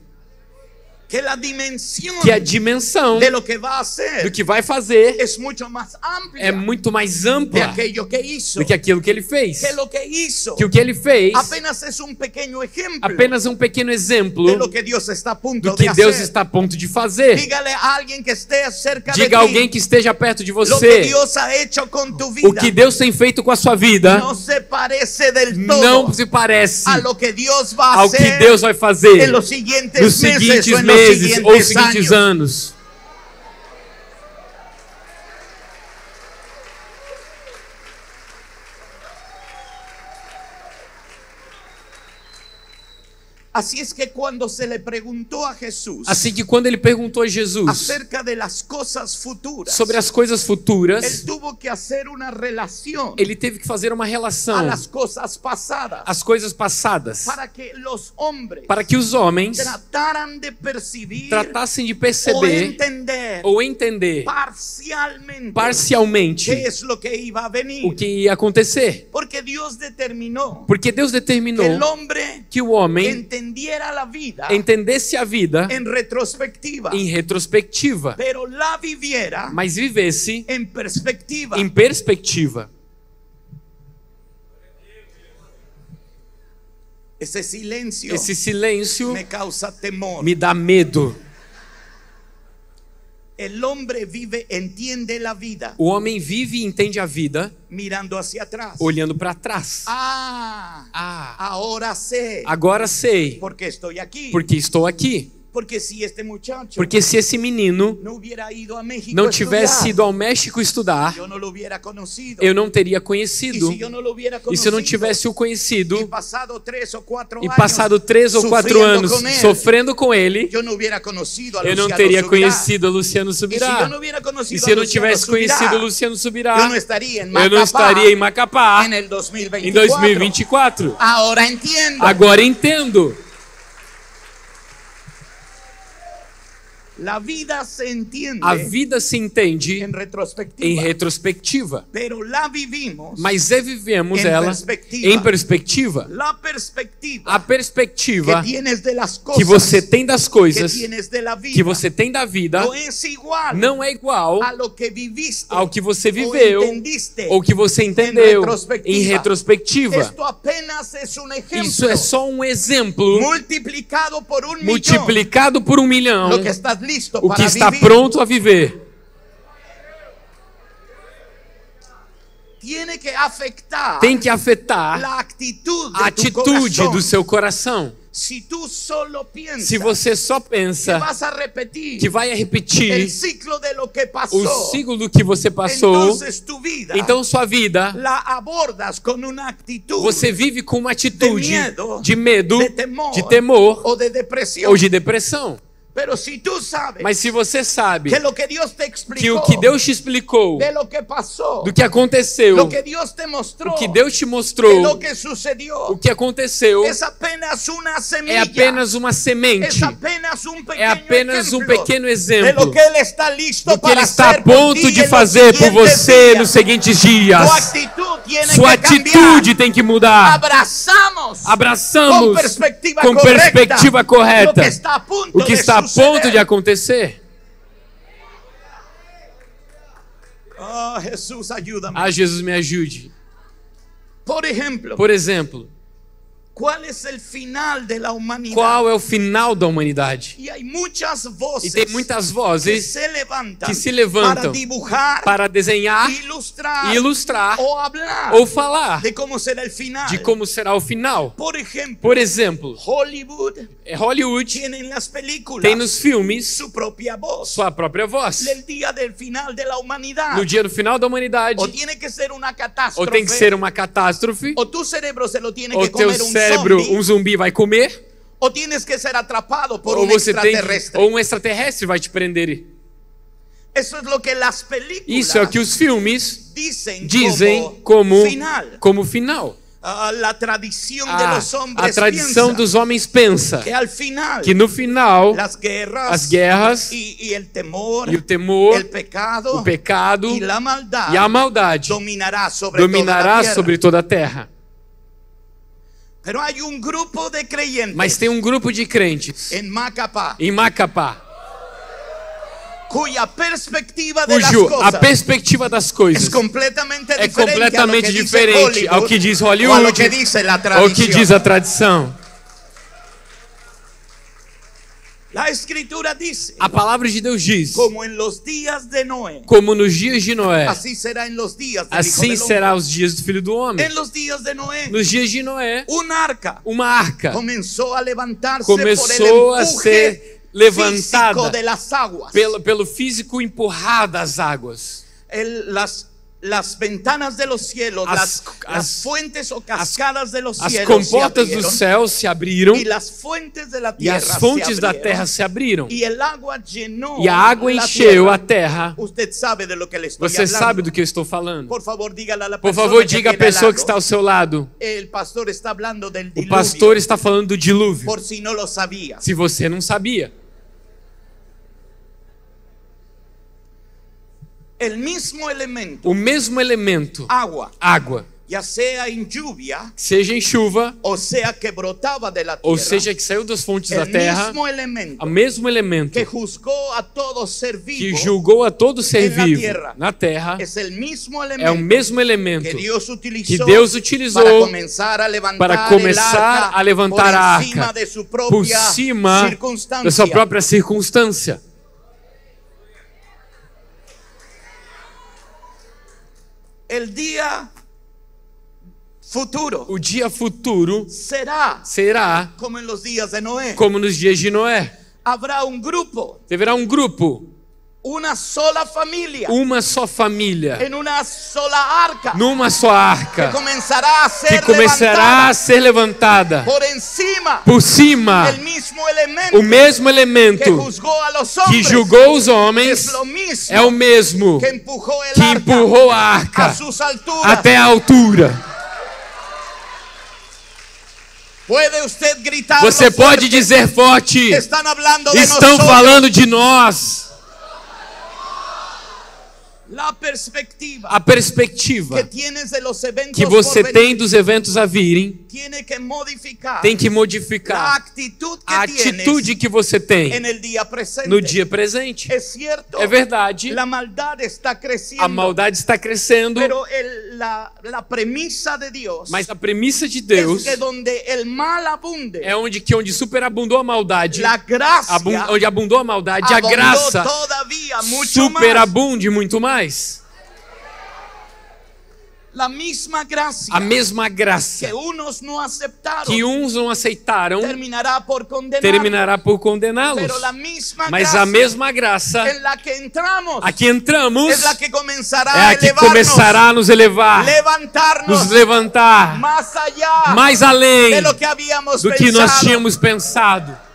S1: Que la dimensión
S2: Que a dimensão
S1: de lo que va a hacer
S2: do que vai fazer
S1: es mucho más amplia
S2: é muito mais
S1: de
S2: ampla
S1: aquello que hizo.
S2: do que aquilo que ele fez.
S1: Que lo que hizo
S2: Que o que ele fez
S1: apenas es un pequeño ejemplo
S2: apenas um pequeno
S1: de
S2: exemplo
S1: lo que Dios está a punto
S2: do que
S1: de
S2: Deus
S1: hacer.
S2: está a ponto de fazer.
S1: Dígale a alguien que esté cerca
S2: Diga
S1: de
S2: a
S1: ti
S2: alguém que esteja perto de
S1: lo que
S2: você
S1: Dios ha hecho con tu vida.
S2: o que Deus tem feito com a sua vida
S1: No se parece del todo
S2: não se parece
S1: a lo que Dios va a
S2: ao que
S1: hacer
S2: Deus vai fazer
S1: en los siguientes
S2: nos
S1: meses
S2: seguintes
S1: o en los
S2: meses ou
S1: siguientes
S2: seguintes
S1: años.
S2: anos.
S1: Así es que cuando se le preguntó a Jesús
S2: Assim que quando ele perguntou a Jesus
S1: acerca de las cosas futuras,
S2: sobre as coisas futuras,
S1: él tuvo que hacer una relación
S2: ele teve que fazer uma
S1: a
S2: relação
S1: las cosas pasadas
S2: às coisas passadas,
S1: para que los hombres
S2: para que os homens
S1: trataran de percibir
S2: tratassem de
S1: o
S2: perceber
S1: entender
S2: ou entender parcialmente
S1: qué es lo que iba a venir.
S2: o que ia acontecer.
S1: Porque Dios determinó
S2: Porque Deus determinou
S1: que el hombre
S2: que o homem
S1: entendiera la vida
S2: entendesse a vida
S1: en retrospectiva,
S2: em retrospectiva,
S1: pero la viviera
S2: mas vivesse
S1: en perspectiva.
S2: em perspectiva.
S1: Ese silencio
S2: Esse silêncio
S1: me causa temor.
S2: me dá medo.
S1: El hombre vive, entiende la vida
S2: O homem vive e entende a vida
S1: mirando hacia atrás.
S2: olhando para trás.
S1: Ah, ahora sé
S2: Agora sei
S1: por qué estoy aquí.
S2: porque estou aqui.
S1: Porque si este muchacho
S2: Porque se esse menino
S1: no hubiera ido a México
S2: não
S1: a
S2: tivesse
S1: estudiar,
S2: ido ao México estudar,
S1: yo no lo hubiera conocido.
S2: eu não teria
S1: Y
S2: conhecido.
S1: si yo no lo hubiera
S2: E se eu não
S1: conocido,
S2: tivesse o
S1: y
S2: conhecido
S1: pasado 3 o 4
S2: e
S1: años
S2: passado 3 ou 4
S1: sufriendo
S2: anos
S1: con él,
S2: sofrendo com ele,
S1: yo no hubiera conocido a
S2: eu não
S1: Luciano
S2: teria
S1: Subirá.
S2: conhecido a Luciano
S1: Y si yo
S2: Subirá.
S1: no hubiera
S2: E
S1: conocido
S2: se
S1: a
S2: eu não
S1: Luciano
S2: tivesse
S1: Subirá,
S2: conhecido o Luciano Subirá,
S1: yo no estaría en
S2: eu não
S1: Macapá
S2: estaria em Macapá
S1: en el 2024.
S2: em 2024.
S1: Ahora entiendo.
S2: Agora entendo.
S1: La vida se entiende
S2: A vida se entende
S1: en retrospectiva,
S2: em retrospectiva,
S1: pero la vivimos
S2: mas vivemos
S1: em
S2: ela
S1: perspectiva.
S2: em perspectiva.
S1: La perspectiva
S2: A perspectiva
S1: que tienes de las
S2: que
S1: cosas
S2: você tem das
S1: que
S2: coisas,
S1: tienes de la vida
S2: que você tem da vida,
S1: no es igual
S2: não é igual
S1: a lo que viviste
S2: ao que você
S1: o
S2: viveu
S1: entendiste
S2: ou que você entendeu
S1: retrospectiva.
S2: em retrospectiva.
S1: Esto apenas es un ejemplo
S2: Isso é só um exemplo
S1: multiplicado por 1 millón
S2: multiplicado por 1 milhão,
S1: lo que estás listo
S2: o que
S1: para
S2: está
S1: vivir.
S2: pronto a viver.
S1: Tiene que afectar
S2: Tem que afetar
S1: la actitud de
S2: a
S1: tu
S2: atitude
S1: corazón.
S2: do seu coração.
S1: Si tú solo piensas
S2: Se você só
S1: que
S2: pensa
S1: vas a repetir
S2: que vai repetir
S1: el ciclo de lo que pasó,
S2: o ciclo do que você passou,
S1: entonces tu vida
S2: então sua vida,
S1: la abordas con una actitud
S2: você vive com uma atitude de medo,
S1: de temor
S2: ou
S1: o de depresión.
S2: de depressão.
S1: Pero si tú sabes
S2: Mas se você sabe
S1: que lo que Dios te
S2: que
S1: explicó,
S2: o que Deus te explicou,
S1: de lo que pasó,
S2: do que aconteceu,
S1: lo que Dios te mostró,
S2: o que Deus te
S1: de
S2: mostrou,
S1: lo que sucedió,
S2: o que aconteceu,
S1: es apenas una semilla,
S2: é apenas uma semente,
S1: es apenas um pequeno
S2: é apenas um
S1: ejemplo
S2: pequeno
S1: de
S2: exemplo
S1: lo que Ele está listo
S2: do que
S1: para
S2: Ele está a
S1: hacer por
S2: ponto
S1: ti
S2: de
S1: en los
S2: fazer por
S1: siguientes
S2: você
S1: días.
S2: nos seguintes
S1: Tu
S2: dias.
S1: actitud tiene
S2: Sua
S1: que cambiar.
S2: atitude tem que mudar.
S1: Abraçamos
S2: Abraçamos
S1: com perspectiva
S2: com
S1: correta
S2: perspectiva correta
S1: o que está a ponto
S2: o que
S1: de
S2: está a
S1: suceder.
S2: ponto de acontecer.
S1: Oh, Jesús, ayúdame.
S2: Ah, Jesus, me ajude.
S1: Por ejemplo,
S2: Por exemplo,
S1: ¿cuál es el final de la humanidad?
S2: qual é o final da humanidade?
S1: Y hay muchas voces
S2: E tem muitas
S1: que
S2: vozes
S1: se levantan
S2: para
S1: dibujar,
S2: para desenhar,
S1: ilustrar
S2: o
S1: hablar
S2: ou falar
S1: de cómo será el final.
S2: de como será o final.
S1: Por ejemplo,
S2: Por exemplo,
S1: Hollywood
S2: Hollywood
S1: tiene en las películas
S2: tem nos filmes
S1: su propia voz.
S2: sua própria voz.
S1: El día del final de la humanidad.
S2: No dia do final da humanidade,
S1: O tiene que ser una catástrofe.
S2: ou tem que ser uma catástrofe,
S1: O tu cerebro se lo tiene
S2: ou
S1: que
S2: teu
S1: comer un
S2: cérebro,
S1: zombie.
S2: um zumbi vai comer,
S1: O tienes que ser atrapado por
S2: ou
S1: un
S2: você tem
S1: extraterrestre.
S2: ou um extraterrestre vai te prender.
S1: Eso es lo que las películas
S2: Isso é o que os filmes
S1: dicen
S2: como
S1: final.
S2: final.
S1: La tradición de los
S2: A
S1: hombres
S2: tradição
S1: piensa
S2: dos homens pensa
S1: que al final
S2: que no final
S1: las guerras,
S2: as guerras
S1: y el temor,
S2: e o temor,
S1: el pecado,
S2: o pecado
S1: y la maldad
S2: e a maldade
S1: dominará sobre toda la
S2: dominará
S1: tierra.
S2: sobre toda a terra.
S1: Pero hay un grupo de creyentes
S2: Mas tem um grupo de crentes
S1: en Macapá
S2: em Macapá,
S1: cuya perspectiva de las
S2: cujo a
S1: cosas
S2: perspectiva das coisas
S1: es completamente
S2: é
S1: diferente,
S2: completamente
S1: a lo que
S2: diferente
S1: dice
S2: ao que diz
S1: o a lo
S2: Hollywood
S1: que dice la
S2: ou que
S1: tradición.
S2: diz a tradição.
S1: La escritura dice,
S2: A palavra de Deus diz:
S1: como en los días de Noé,
S2: como nos dias de Noé,
S1: así será en los días del Hijo
S2: assim
S1: del Hombre.
S2: será os dias do Filho do Homem.
S1: En los días de Noé,
S2: Nos dias de Noé,
S1: un arca
S2: uma arca
S1: comenzó a levantarse
S2: começou
S1: por
S2: a
S1: el
S2: ser
S1: empuje
S2: levantada
S1: físico de las aguas.
S2: pelo físico empurrar das águas.
S1: Las las ventanas de los cielos, las fuentes o cascadas de los
S2: As
S1: cielos
S2: comportas
S1: se
S2: do
S1: abrieron,
S2: céu se abriram
S1: y las fuentes de la
S2: e
S1: tierra
S2: as fontes
S1: se
S2: da
S1: abrieron,
S2: terra se abriram.
S1: y el agua llenó
S2: E a água
S1: la
S2: encheu
S1: tierra.
S2: a terra.
S1: Usted sabe de lo que le estoy
S2: Você
S1: hablando.
S2: sabe do que eu estou falando.
S1: Por favor, dígale a la
S2: Por
S1: persona
S2: favor,
S1: que
S2: diga à
S1: tiene al
S2: pessoa que está
S1: lado,
S2: ao seu lado.
S1: el pastor está hablando del
S2: O
S1: diluvio,
S2: pastor está falando do dilúvio.
S1: por si no lo sabía.
S2: Se você não sabia.
S1: El mismo elemento,
S2: O mesmo elemento,
S1: agua,
S2: água,
S1: ya sea en lluvia,
S2: seja em chuva,
S1: o sea que brotaba de la
S2: ou
S1: tierra,
S2: seja que saiu das fontes da
S1: el
S2: terra,
S1: mismo elemento
S2: o mesmo elemento
S1: que juzgó a todo ser
S2: que
S1: vivo
S2: julgou a todo ser
S1: en la
S2: vivo
S1: tierra,
S2: na terra,
S1: es el mismo
S2: é o
S1: elemento
S2: mesmo elemento
S1: que Dios
S2: que
S1: utilizó
S2: Deus utilizou
S1: para comenzar a levantar,
S2: para começar a levantar a
S1: por encima
S2: arca
S1: de su
S2: por
S1: propia
S2: cima
S1: circunstancia.
S2: da sua própria circunstância.
S1: El día futuro
S2: O dia futuro
S1: será
S2: será
S1: como en los días de Noé.
S2: como nos dias de Noé.
S1: Habrá un grupo,
S2: Deverá um grupo,
S1: una sola familia,
S2: uma só família,
S1: en una sola arca,
S2: numa só
S1: que
S2: arca,
S1: comenzará a
S2: que
S1: ser
S2: começará
S1: levantada
S2: a ser levantada
S1: por encima
S2: por cima,
S1: el mismo elemento
S2: o mesmo
S1: que
S2: elemento
S1: juzgó a los
S2: que
S1: hombres.
S2: julgou os homens,
S1: Es lo mismo
S2: é o mesmo
S1: que empujó el
S2: que
S1: arca
S2: empurrou a
S1: a
S2: arca
S1: sus alturas.
S2: até a altura.
S1: Puede usted gritar.
S2: Você pode dizer forte:
S1: Están hablando de
S2: estão
S1: nosotros.
S2: falando de nós.
S1: La perspectiva
S2: A perspectiva
S1: que tienes de los eventos
S2: que você
S1: por
S2: tem
S1: venir
S2: dos eventos a virem
S1: tiene que modificar
S2: tem que
S1: la
S2: modificar
S1: actitud que
S2: a atitude
S1: tienes
S2: que você tem
S1: en el día presente.
S2: no dia presente.
S1: Es cierto,
S2: É verdade,
S1: la maldad está creciendo,
S2: a maldade está crescendo,
S1: pero la premisa de Dios
S2: mas a premissa de Deus
S1: es que donde el mal abunde,
S2: é onde superabundou a maldade,
S1: la gracia
S2: onde abundou a maldade, a
S1: abundó
S2: graça
S1: todavía mucho más.
S2: superabunde muito mais.
S1: La misma gracia
S2: A mesma graça
S1: que unos no aceptaron
S2: que uns não aceitaram
S1: terminará por condenar,
S2: terminará por condená-los.
S1: pero la misma
S2: Mas
S1: gracia
S2: a mesma graça
S1: en la que entramos
S2: a que entramos
S1: es la que comenzará
S2: é
S1: a
S2: a que
S1: elevarnos,
S2: começará a nos elevar,
S1: levantarnos
S2: nos levantar
S1: más allá
S2: mais além
S1: de lo que habíamos
S2: do que nós
S1: pensado.
S2: tínhamos pensado.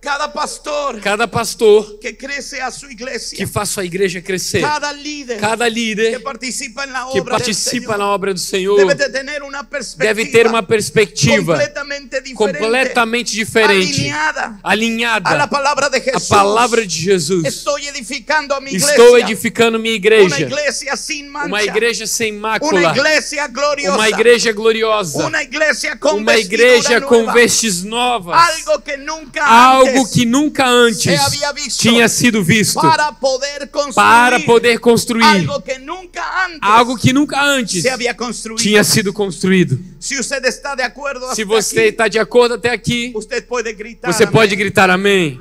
S1: Cada pastor
S2: Cada pastor
S1: que crece a su iglesia,
S2: que faz sua igreja crescer,
S1: cada líder
S2: cada
S1: que
S2: líder
S1: participa en la
S2: que
S1: obra del
S2: participa
S1: Señor
S2: na obra do Senhor
S1: debe de tener una
S2: deve ter uma perspectiva
S1: completamente diferente,
S2: completamente diferente,
S1: alineada
S2: alinhada
S1: a la palabra de
S2: à
S1: Jesús.
S2: palavra de Jesus.
S1: Estoy edificando a mi iglesia,
S2: Estou edificando minha
S1: una
S2: igreja,
S1: iglesia sin mancha,
S2: uma igreja sem
S1: una
S2: mácula,
S1: iglesia gloriosa,
S2: uma igreja gloriosa,
S1: una iglesia con
S2: uma
S1: vestidura
S2: igreja com
S1: nueva,
S2: vestes novas,
S1: algo que nunca
S2: algo
S1: antes
S2: que nunca antes
S1: se había visto,
S2: tinha sido visto,
S1: para poder construir
S2: algo que nunca antes
S1: se había construido.
S2: tinha sido construído.
S1: Si usted está de acuerdo hasta
S2: Se você
S1: aquí,
S2: está de acordo até aqui,
S1: usted puede gritar.
S2: você
S1: amén.
S2: pode gritar amém.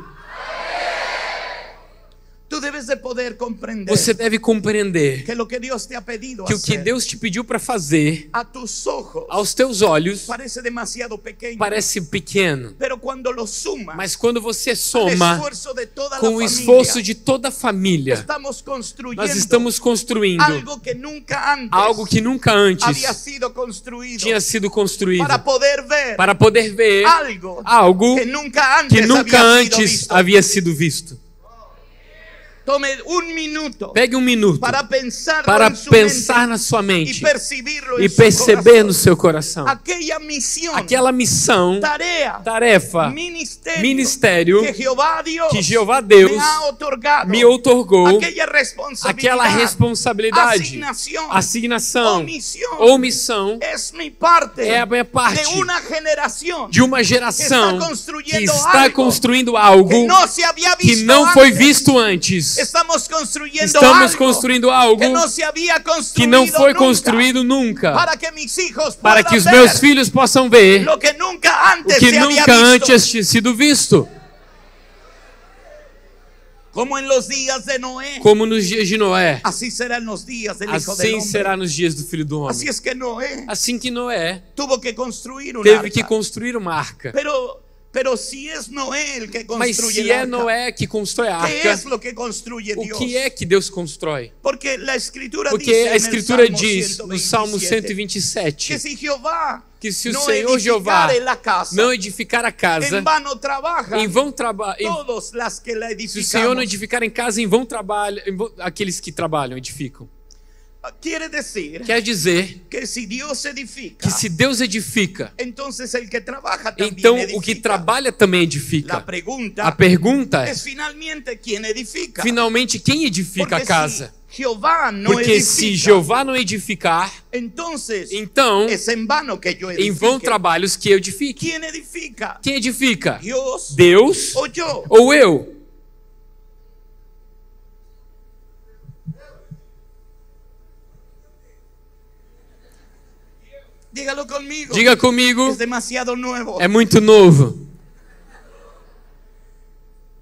S1: Tú debes de poder comprender
S2: Você deve compreender
S1: que lo que Dios te ha pedido
S2: que o que
S1: hacer
S2: Deus te pediu para fazer
S1: a tus ojos
S2: aos teus olhos
S1: parece demasiado pequeño,
S2: parece pequeno,
S1: pero cuando lo sumas
S2: mas quando você
S1: al
S2: soma
S1: esfuerzo de toda la
S2: com o
S1: familia,
S2: esforço de toda a família,
S1: estamos construyendo
S2: nós estamos construindo
S1: algo que nunca antes
S2: algo que nunca antes
S1: había sido construido,
S2: tinha sido construído,
S1: para poder ver
S2: algo
S1: que nunca
S2: que
S1: antes,
S2: nunca
S1: había sido
S2: antes
S1: visto.
S2: havia sido visto.
S1: Tome un minuto
S2: Pegue um minuto
S1: para pensar
S2: na sua
S1: y
S2: mente
S1: percibirlo
S2: e
S1: en su
S2: perceber
S1: corazón.
S2: no seu coração
S1: Aquella misión,
S2: aquela missão, tarefa, ministério
S1: que Jehová Dios
S2: que Jeová Deus me outorgou, aquela responsabilidade, asignação ou missão
S1: es mi parte
S2: é a minha parte
S1: de una generación
S2: de uma geração que está
S1: algo
S2: construindo algo
S1: que no se había
S2: que
S1: visto
S2: não foi
S1: antes.
S2: visto antes.
S1: Estamos construindo
S2: algo
S1: que no se había
S2: que não foi
S1: nunca,
S2: construído nunca,
S1: para que mis hijos
S2: para
S1: puedan
S2: que os
S1: ver
S2: meus filhos possam ver
S1: lo que nunca antes
S2: o que
S1: se había
S2: nunca
S1: visto.
S2: antes tinha sido visto.
S1: Como en los días de Noé,
S2: Como nos dias de Noé,
S1: así serán los días del Hijo del
S2: assim
S1: Hombre.
S2: será nos dias do Filho do Homem.
S1: Así es que Noé
S2: Assim que Noé
S1: tuvo que construir una
S2: teve
S1: arca.
S2: que construir uma arca.
S1: Pero Pero si es Noé el que
S2: Mas
S1: construye
S2: se
S1: el
S2: é
S1: arca,
S2: Noé que constrói a
S1: ¿qué
S2: arca,
S1: es lo que construye
S2: o
S1: Dios?
S2: que é que Deus constrói?
S1: Porque la escritura
S2: Porque
S1: dice
S2: a
S1: en el
S2: Escritura
S1: Salmo
S2: diz no Salmo
S1: 127 que
S2: 127
S1: si Jehová
S2: que se o
S1: no
S2: Senhor Jeová
S1: edificare la casa,
S2: não edificar a casa,
S1: en vano trabajan
S2: em vão trabalhar.
S1: todos las que la
S2: Se o Senhor não
S1: edificamos.
S2: edificar em casa, em vão trabalham, aqueles que trabalham, edificam.
S1: Quiere decir
S2: Quer dizer
S1: que si Dios edifica,
S2: que se Deus edifica,
S1: entonces el que trabaja también
S2: então
S1: edifica.
S2: o que trabalha também
S1: La
S2: edifica.
S1: pregunta
S2: A pergunta é,
S1: es finalmente quién edifica.
S2: finalmente, quem edifica a
S1: Porque
S2: casa?
S1: si Jehová no
S2: Porque
S1: edifica,
S2: se Jeová não edificar,
S1: entonces
S2: então
S1: es en vano que yo
S2: em
S1: edifique.
S2: vão trabalhos que eu edifique.
S1: ¿Quién edifica?
S2: Quem edifica?
S1: Dios
S2: Deus
S1: o yo.
S2: ou eu?
S1: Dígalo conmigo.
S2: Diga comigo,
S1: Es demasiado nuevo.
S2: é muito novo.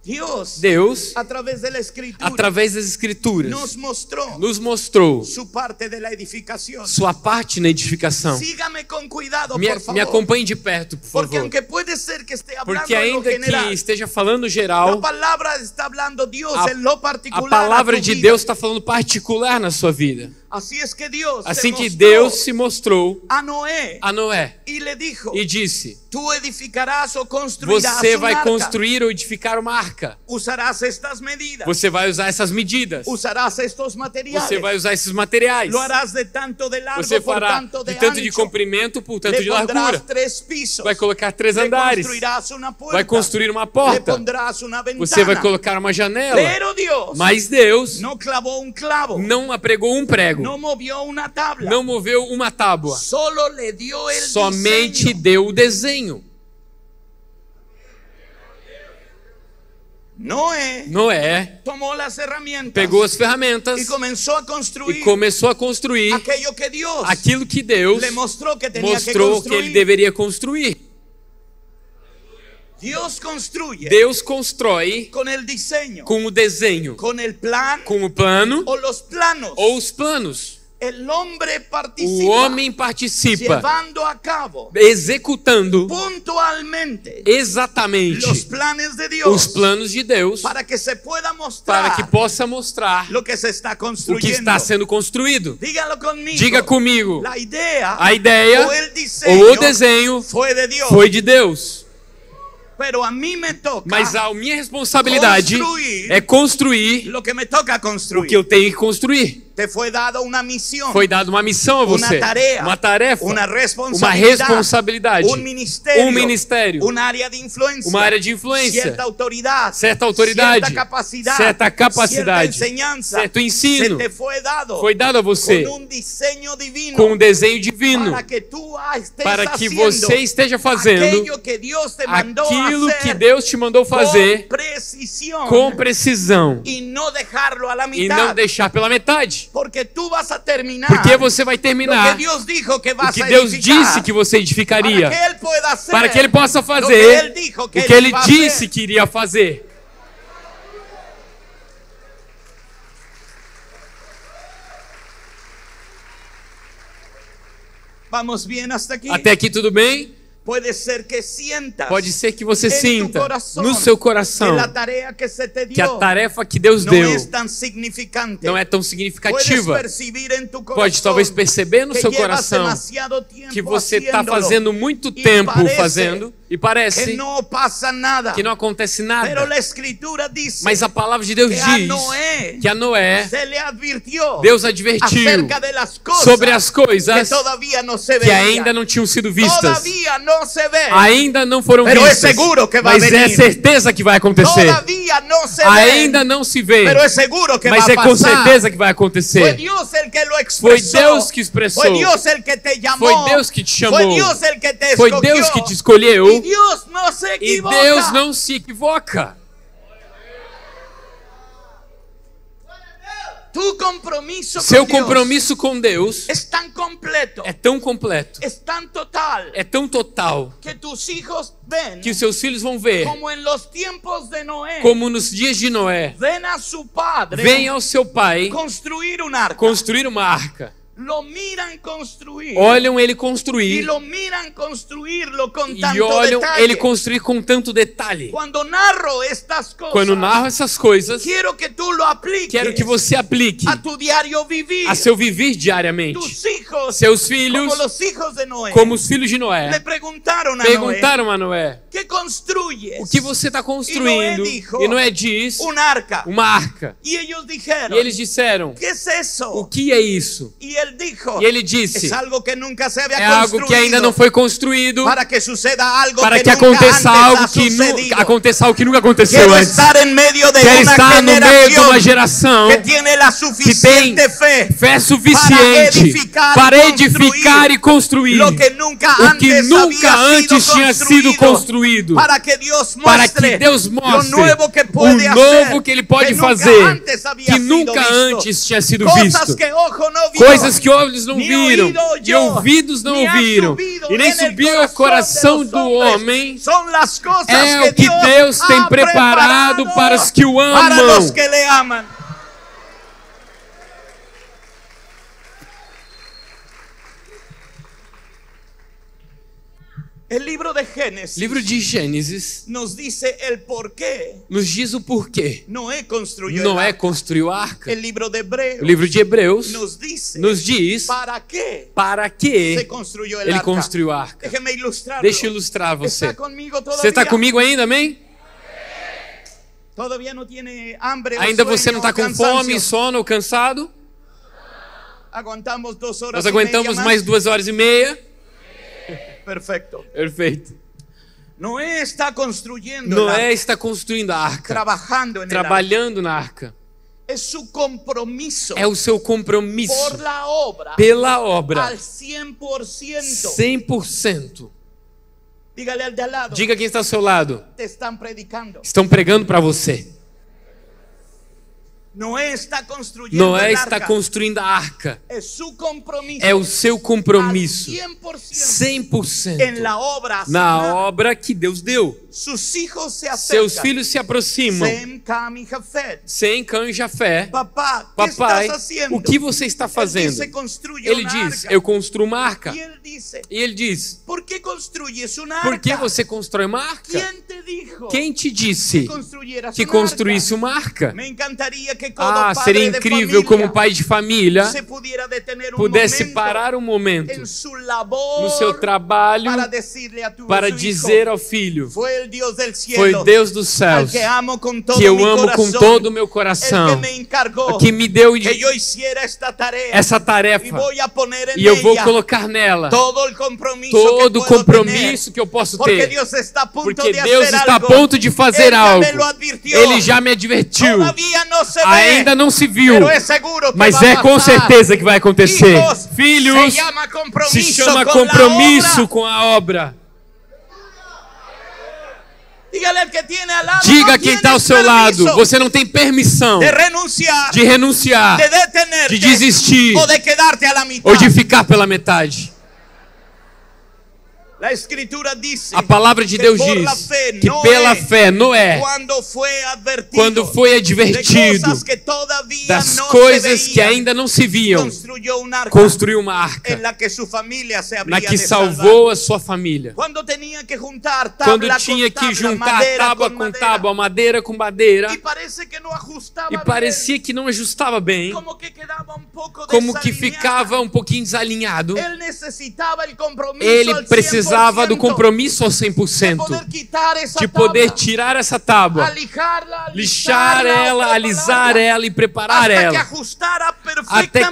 S1: Deus,
S2: Deus,
S1: a través de la escritura,
S2: através das Escrituras,
S1: nos
S2: mostrou
S1: su parte de la edificación.
S2: sua parte na edificação.
S1: Sígame con cuidado,
S2: Me
S1: por favor.
S2: acompanhe de perto, por
S1: Porque
S2: favor.
S1: aunque puede ser que esté hablando
S2: Porque
S1: en lo
S2: ainda
S1: general,
S2: que esteja falando
S1: la
S2: geral,
S1: palabra está hablando Dios
S2: a-
S1: en lo
S2: a
S1: particular.
S2: palavra
S1: a tu
S2: de
S1: vida.
S2: Deus está falando particular na sua vida.
S1: Así es que Dios
S2: Assim
S1: se
S2: que
S1: mostró
S2: Deus se mostrou
S1: a Noé
S2: a Noé
S1: y le dijo:
S2: e disse:
S1: tú edificarás o construirás
S2: você
S1: un
S2: vai
S1: arca.
S2: construir ou edificar uma arca.
S1: Usarás estas medidas.
S2: Você vai usar essas medidas.
S1: Usarás estos materiales.
S2: Você vai usar esses materiais.
S1: Lo harás de tanto de largo
S2: Você
S1: por
S2: fará
S1: tanto de
S2: de tanto de
S1: ancho.
S2: comprimento por tanto
S1: Le
S2: de largura.
S1: pondrás 3 pisos.
S2: Vai colocar 3
S1: Le
S2: andares.
S1: construirás una puerta.
S2: Vai construir uma
S1: Le
S2: porta.
S1: pondrás una ventana.
S2: Você vai colocar uma janela.
S1: Pero Dios
S2: Mas Deus
S1: no clavó un clavo.
S2: não apregou um prego.
S1: No movió una tabla.
S2: Não moveu uma tábua.
S1: Solo le dio el
S2: Somente
S1: diseño.
S2: deu o desenho. Noé
S1: tomó las herramientas
S2: pegou as ferramentas
S1: y comenzó a construir
S2: e começou a construir
S1: aquello que Dios
S2: aquilo que Deus
S1: le mostró que tenía que
S2: mostrou que
S1: construir.
S2: ele deveria construir.
S1: Dios construye
S2: Deus constrói
S1: con el diseño,
S2: com o desenho,
S1: con el plan
S2: com o plano
S1: o los planos.
S2: ou os planos.
S1: El hombre
S2: O
S1: participa
S2: homem participa
S1: llevando a cabo
S2: executando
S1: puntualmente
S2: exatamente
S1: los planes de Dios
S2: os planos de Deus
S1: para que se pueda mostrar
S2: para que possa mostrar
S1: lo que se está
S2: o que
S1: construyendo.
S2: está sendo construído.
S1: Dígalo conmigo.
S2: Diga comigo,
S1: La idea
S2: a ideia
S1: o el diseño
S2: ou o desenho
S1: fue de Dios.
S2: foi de Deus.
S1: Pero a mí me toca
S2: Mas a minha responsabilidade
S1: construir
S2: é construir
S1: lo que me toca
S2: o
S1: construir.
S2: que eu tenho que construir.
S1: Te fue dada una misión,
S2: Foi dada uma missão a você, uma tarefa,
S1: una
S2: uma responsabilidade,
S1: un ministerio,
S2: um ministério,
S1: un área de influencia,
S2: uma área de influência,
S1: cierta autoridad,
S2: certa autoridade, certa capacidade,
S1: cierta enseñanza.
S2: certo ensino.
S1: Se te fue dado
S2: Foi dado a você
S1: con un diseño divino,
S2: com um desenho divino
S1: para que tú estés
S2: para que
S1: haciendo
S2: você esteja fazendo
S1: aquello que Dios te mandó
S2: aquilo
S1: hacer
S2: que Deus te mandou fazer com precisão
S1: y no dejarlo a la
S2: e
S1: mitad,
S2: não deixar pela metade.
S1: porque tú vas a terminar
S2: Porque você vai
S1: lo
S2: terminar
S1: que Dios dijo que
S2: o
S1: vas
S2: que
S1: a
S2: Deus
S1: edificar,
S2: disse que você edificaria,
S1: para que él pueda hacer
S2: para que Ele possa
S1: lo que
S2: fazer
S1: él dijo
S2: o que Ele
S1: iba a
S2: disse
S1: hacer.
S2: que iria fazer.
S1: Vamos bien hasta aquí.
S2: Até aqui tudo bem?
S1: Puede ser que sientas
S2: Pode ser que você
S1: en tu
S2: sinta
S1: corazón
S2: no seu
S1: que
S2: coração
S1: la tarea que se te
S2: que a
S1: dio
S2: tarefa que Deus
S1: no
S2: deu
S1: es tan significante.
S2: não é tão
S1: Puedes
S2: significativa.
S1: percibir en tu corazón
S2: Pode talvez perceber no
S1: que
S2: seu
S1: llevas
S2: coração
S1: demasiado tiempo
S2: que você está
S1: haciéndolo
S2: fazendo muito
S1: y
S2: tempo
S1: parece
S2: fazendo e
S1: que
S2: parece
S1: no pasa nada.
S2: que não acontece
S1: Pero
S2: nada.
S1: la escritura dice
S2: Mas a palavra de Deus
S1: que a
S2: diz
S1: Noé
S2: que a Noé,
S1: se le advirtió
S2: Deus advertiu
S1: acerca de las cosas
S2: sobre as
S1: que
S2: coisas
S1: todavía no se
S2: que
S1: veían.
S2: ainda não tinham sido vistas,
S1: Todavía no se ve.
S2: ainda não foram
S1: Pero es
S2: vistas,
S1: seguro que va a
S2: mas é
S1: venir.
S2: certeza que vai acontecer.
S1: Todavía no se
S2: Ainda
S1: ve.
S2: não se vê,
S1: Pero es seguro que
S2: mas
S1: va
S2: é
S1: a
S2: com
S1: pasar.
S2: certeza que vai
S1: Fue
S2: acontecer.
S1: Dios el que lo
S2: Foi
S1: expresó.
S2: Deus que expressou.
S1: Fue Dios el que te llamó.
S2: Foi Deus que te chamou.
S1: Fue Dios el que te
S2: Foi
S1: escogió.
S2: Deus que te escolheu.
S1: Y Dios no se
S2: E
S1: equivoca.
S2: Deus não se equivoca.
S1: Tu compromiso
S2: Seu
S1: con Dios
S2: compromisso com Deus
S1: es tan completo,
S2: é tão completo,
S1: es tan total,
S2: é tão total,
S1: que tus hijos ven
S2: que os seus filhos vão ver,
S1: como en los tiempos de Noé,
S2: como nos dias de Noé,
S1: ven a su padre
S2: vem ao seu pai
S1: construir un arca.
S2: construir uma arca.
S1: lo miran construir.
S2: olham ele
S1: Y
S2: construir
S1: lo miran construirlo con
S2: e
S1: tanto
S2: olham
S1: detalle.
S2: ele construir com tanto detalhe.
S1: Cuando narro estas cosas,
S2: Quando narro essas coisas,
S1: quiero que tú lo apliques
S2: quero que você aplique
S1: a tu diario vivir.
S2: a seu viver diariamente.
S1: Tus hijos,
S2: Seus filhos,
S1: como los hijos de Noé,
S2: como os filhos de
S1: le
S2: Noé,
S1: preguntaron a
S2: perguntaram a Noé:
S1: Noé, ¿qué construyes?
S2: o que você está construindo?
S1: E
S2: Noé diz:
S1: Un arca.
S2: uma arca.
S1: Y ellos dijeron,
S2: E eles disseram:
S1: ¿qué es eso?
S2: o que é isso?
S1: Y él dijo,
S2: E ele disse:
S1: es algo que nunca se había
S2: é algo
S1: construido
S2: que ainda não foi construído,
S1: para que suceda algo
S2: para
S1: que
S2: que
S1: nunca
S2: aconteça
S1: antes
S2: algo
S1: ha
S2: que
S1: sucedido.
S2: aconteça algo que nunca aconteceu
S1: Quiero
S2: antes.
S1: estar en medio de
S2: Quero
S1: una
S2: estar no meio de uma
S1: generación
S2: geração
S1: que tiene la
S2: que tem
S1: suficiente fe
S2: fé suficiente para edificar e construir
S1: lo que nunca
S2: o que
S1: antes
S2: nunca
S1: había
S2: antes
S1: sido
S2: tinha sido construído,
S1: para que Deus
S2: para que
S1: mostre
S2: Deus
S1: lo
S2: mostre
S1: nuevo que
S2: o
S1: pode
S2: novo
S1: hacer,
S2: que Ele pode
S1: que nunca
S2: fazer,
S1: antes había
S2: que
S1: sido
S2: nunca
S1: visto.
S2: antes tinha sido
S1: Cosas
S2: visto.
S1: que ojo no vio,
S2: Coisas que olhos não
S1: ni
S2: viram,
S1: oído
S2: e
S1: oyó,
S2: ouvidos não
S1: ni ha
S2: ouviram,
S1: subido
S2: e nem
S1: en el
S2: subiu ao coração do homem.
S1: Son las cosas
S2: É
S1: que
S2: o que Deus tem
S1: ha
S2: preparado para os que o
S1: para los
S2: amam.
S1: que le aman. El libro de Génesis
S2: Livro de Gênesis
S1: nos dice el por qué
S2: nos diz o porquê
S1: Noé construyó el
S2: Noé
S1: arca.
S2: construiu a arca.
S1: El libro de Hebreos
S2: O livro de Hebreus
S1: nos dice
S2: nos diz
S1: para qué
S2: para
S1: se
S2: que
S1: construyó el
S2: ele
S1: arca.
S2: construiu a arca.
S1: Déjeme ilustrarlo.
S2: Deixa eu ilustrar você.
S1: ¿Está conmigo todavía?
S2: Você está comigo ainda, amém?
S1: Todavía no tiene hambre o
S2: Ainda você
S1: sueño
S2: não está
S1: o
S2: com
S1: cansancio?
S2: fome, sono ou cansado?
S1: Aguantamos 2 horas
S2: Nós
S1: y
S2: aguentamos
S1: media
S2: mais 2 horas e meia.
S1: Perfecto.
S2: Perfeito.
S1: Noé está construyendo el
S2: Noé
S1: arca,
S2: está construindo a arca,
S1: trabajando en
S2: trabalhando na arca.
S1: el arca. Es su compromiso
S2: É o seu compromisso
S1: por la obra
S2: pela obra,
S1: al 100%.
S2: 100%.
S1: Dígale al de al lado,
S2: Diga quem está ao seu lado.
S1: te están predicando.
S2: Estão pregando para você.
S1: Noé está construyendo
S2: Noé
S1: el
S2: está
S1: arca.
S2: construindo a arca.
S1: Es su compromiso
S2: É o seu compromisso,
S1: al 100%
S2: 100%,
S1: en la obra
S2: na
S1: asignada.
S2: obra que Deus deu.
S1: Sus hijos se
S2: Seus
S1: acercan.
S2: filhos se aproximam.
S1: Sem, Cam y Jafet.
S2: Sem Cã e Jafé.
S1: Papá, ¿qué
S2: Papai,
S1: estás haciendo?
S2: o que você está
S1: Él
S2: fazendo?
S1: dice, construye
S2: Ele
S1: una
S2: diz:
S1: arca.
S2: eu construo uma arca.
S1: Y él dice,
S2: E ele diz:
S1: ¿por qué construyes una arca?
S2: por que você constrói uma arca?
S1: ¿Quién te dijo
S2: Quem te disse
S1: construyeras
S2: que
S1: una
S2: construísse
S1: arca?
S2: uma arca?
S1: Me encantaría que todo
S2: Ah,
S1: padre
S2: seria
S1: de
S2: incrível
S1: familia
S2: como pai de família
S1: se pudiera detener un
S2: pudesse
S1: momento
S2: parar um momento
S1: en su labor
S2: no seu trabalho
S1: para decirle a tu
S2: para
S1: su hijo,
S2: dizer ao filho:
S1: fue el Dios del cielo,
S2: foi Deus dos
S1: al
S2: céus
S1: que amo con todo
S2: que eu
S1: mi
S2: amo com
S1: corazón,
S2: todo o meu
S1: el que
S2: coração,
S1: me encargó
S2: que me deu
S1: que yo hiciera esta tarea
S2: essa
S1: y
S2: tarefa,
S1: voy a poner en
S2: e eu vou
S1: ella
S2: colocar nela
S1: todo el compromiso
S2: todo o
S1: que puedo
S2: compromisso que eu posso
S1: tener, porque
S2: ter,
S1: Dios está a punto
S2: porque
S1: de
S2: Deus
S1: hacer
S2: está a
S1: algo.
S2: ponto de fazer
S1: Él ya
S2: algo.
S1: me lo advirtió.
S2: Ele já me advertiu.
S1: Todavía no se ve,
S2: Ainda não se viu,
S1: pero es seguro que
S2: mas
S1: va a
S2: é com
S1: pasar.
S2: certeza que vai acontecer.
S1: Hijos,
S2: Filhos,
S1: se llama compromiso
S2: se chama
S1: con la
S2: compromisso
S1: obra.
S2: com a obra.
S1: Dígale al que tiene al lado,
S2: Diga
S1: no
S2: quem está ao
S1: tienes
S2: seu lado:
S1: permiso
S2: você não tem permissão
S1: de renunciar,
S2: de renunciar,
S1: de detenerte,
S2: de desistir
S1: o de quedarte a la mitad.
S2: ou de ficar pela metade.
S1: La escritura dice
S2: A palavra de
S1: que
S2: Deus
S1: por la
S2: diz
S1: fe,
S2: que pela fé Noé, quando foi advertido
S1: de cosas que todavía
S2: das
S1: no
S2: coisas
S1: se
S2: que
S1: veían,
S2: ainda não se viam,
S1: construyó un arca
S2: construiu uma arca
S1: en la que su familia se habría
S2: na que
S1: de salvar.
S2: salvou a sua família.
S1: Quando tenía que juntar
S2: Quando
S1: tabla
S2: tinha
S1: con
S2: que
S1: tabla,
S2: juntar
S1: madera
S2: tábua
S1: con
S2: com
S1: madera,
S2: tábua, madeira com madeira,
S1: y parece que no ajustaba
S2: e parecia que não ajustava bem,
S1: bien, como que quedaba un poco
S2: como que
S1: desalineada.
S2: ficava um pouquinho desalinhado.
S1: Él necesitaba el compromiso
S2: Ele
S1: al
S2: precisava do
S1: 100%,
S2: compromisso ao
S1: de
S2: 100%,
S1: poder quitar essa
S2: de poder
S1: tabla,
S2: tirar essa tábua,
S1: alijarla,
S2: lixar ela, alisar ela e preparar
S1: hasta que
S2: ela,
S1: ajustara
S2: até que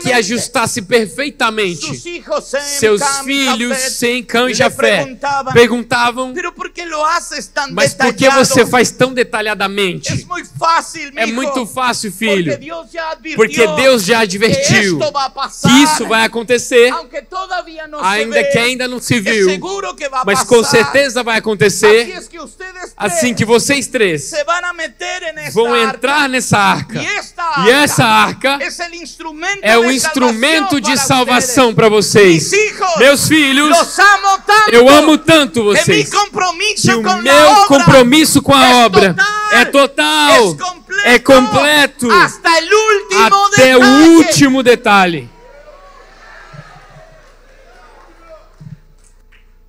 S1: perfectamente.
S2: ajustasse perfeitamente.
S1: Sus hijos, Sem,
S2: Seus
S1: Cam y
S2: filhos,
S1: Jafet,
S2: Sem, Cã e
S1: le
S2: Jafé,
S1: perguntavam,
S2: perguntavam:
S1: pero ¿por qué lo haces tan
S2: mas por que
S1: detallado?
S2: você faz tão detalhadamente?
S1: Es muy fácil,
S2: É
S1: mijo,
S2: muito fácil,
S1: porque
S2: filho,
S1: Dios ya advirtió
S2: porque Deus já
S1: que
S2: advertiu
S1: esto va a pasar,
S2: que isso vai acontecer,
S1: aunque todavía no
S2: ainda
S1: se ve,
S2: que ainda não se
S1: es
S2: viu,
S1: seguro que va a
S2: mas
S1: pasar.
S2: com certeza vai
S1: Así
S2: acontecer.
S1: es que ustedes
S2: Assim
S1: tres
S2: que vocês três
S1: se van a meter en esta
S2: vão
S1: arca.
S2: entrar nessa arca,
S1: E
S2: e essa arca
S1: es el instrumento
S2: é o
S1: de
S2: instrumento de
S1: salvación
S2: salvação
S1: para
S2: para
S1: ustedes.
S2: vocês.
S1: Mis hijos,
S2: Meus filhos,
S1: los amo tanto
S2: eu amo tanto
S1: que mi
S2: vocês,
S1: compromiso
S2: que o
S1: con la
S2: meu
S1: obra
S2: compromisso com a
S1: es
S2: obra é total,
S1: es
S2: é completo,
S1: hasta el último
S2: até o
S1: detalle.
S2: último detalhe.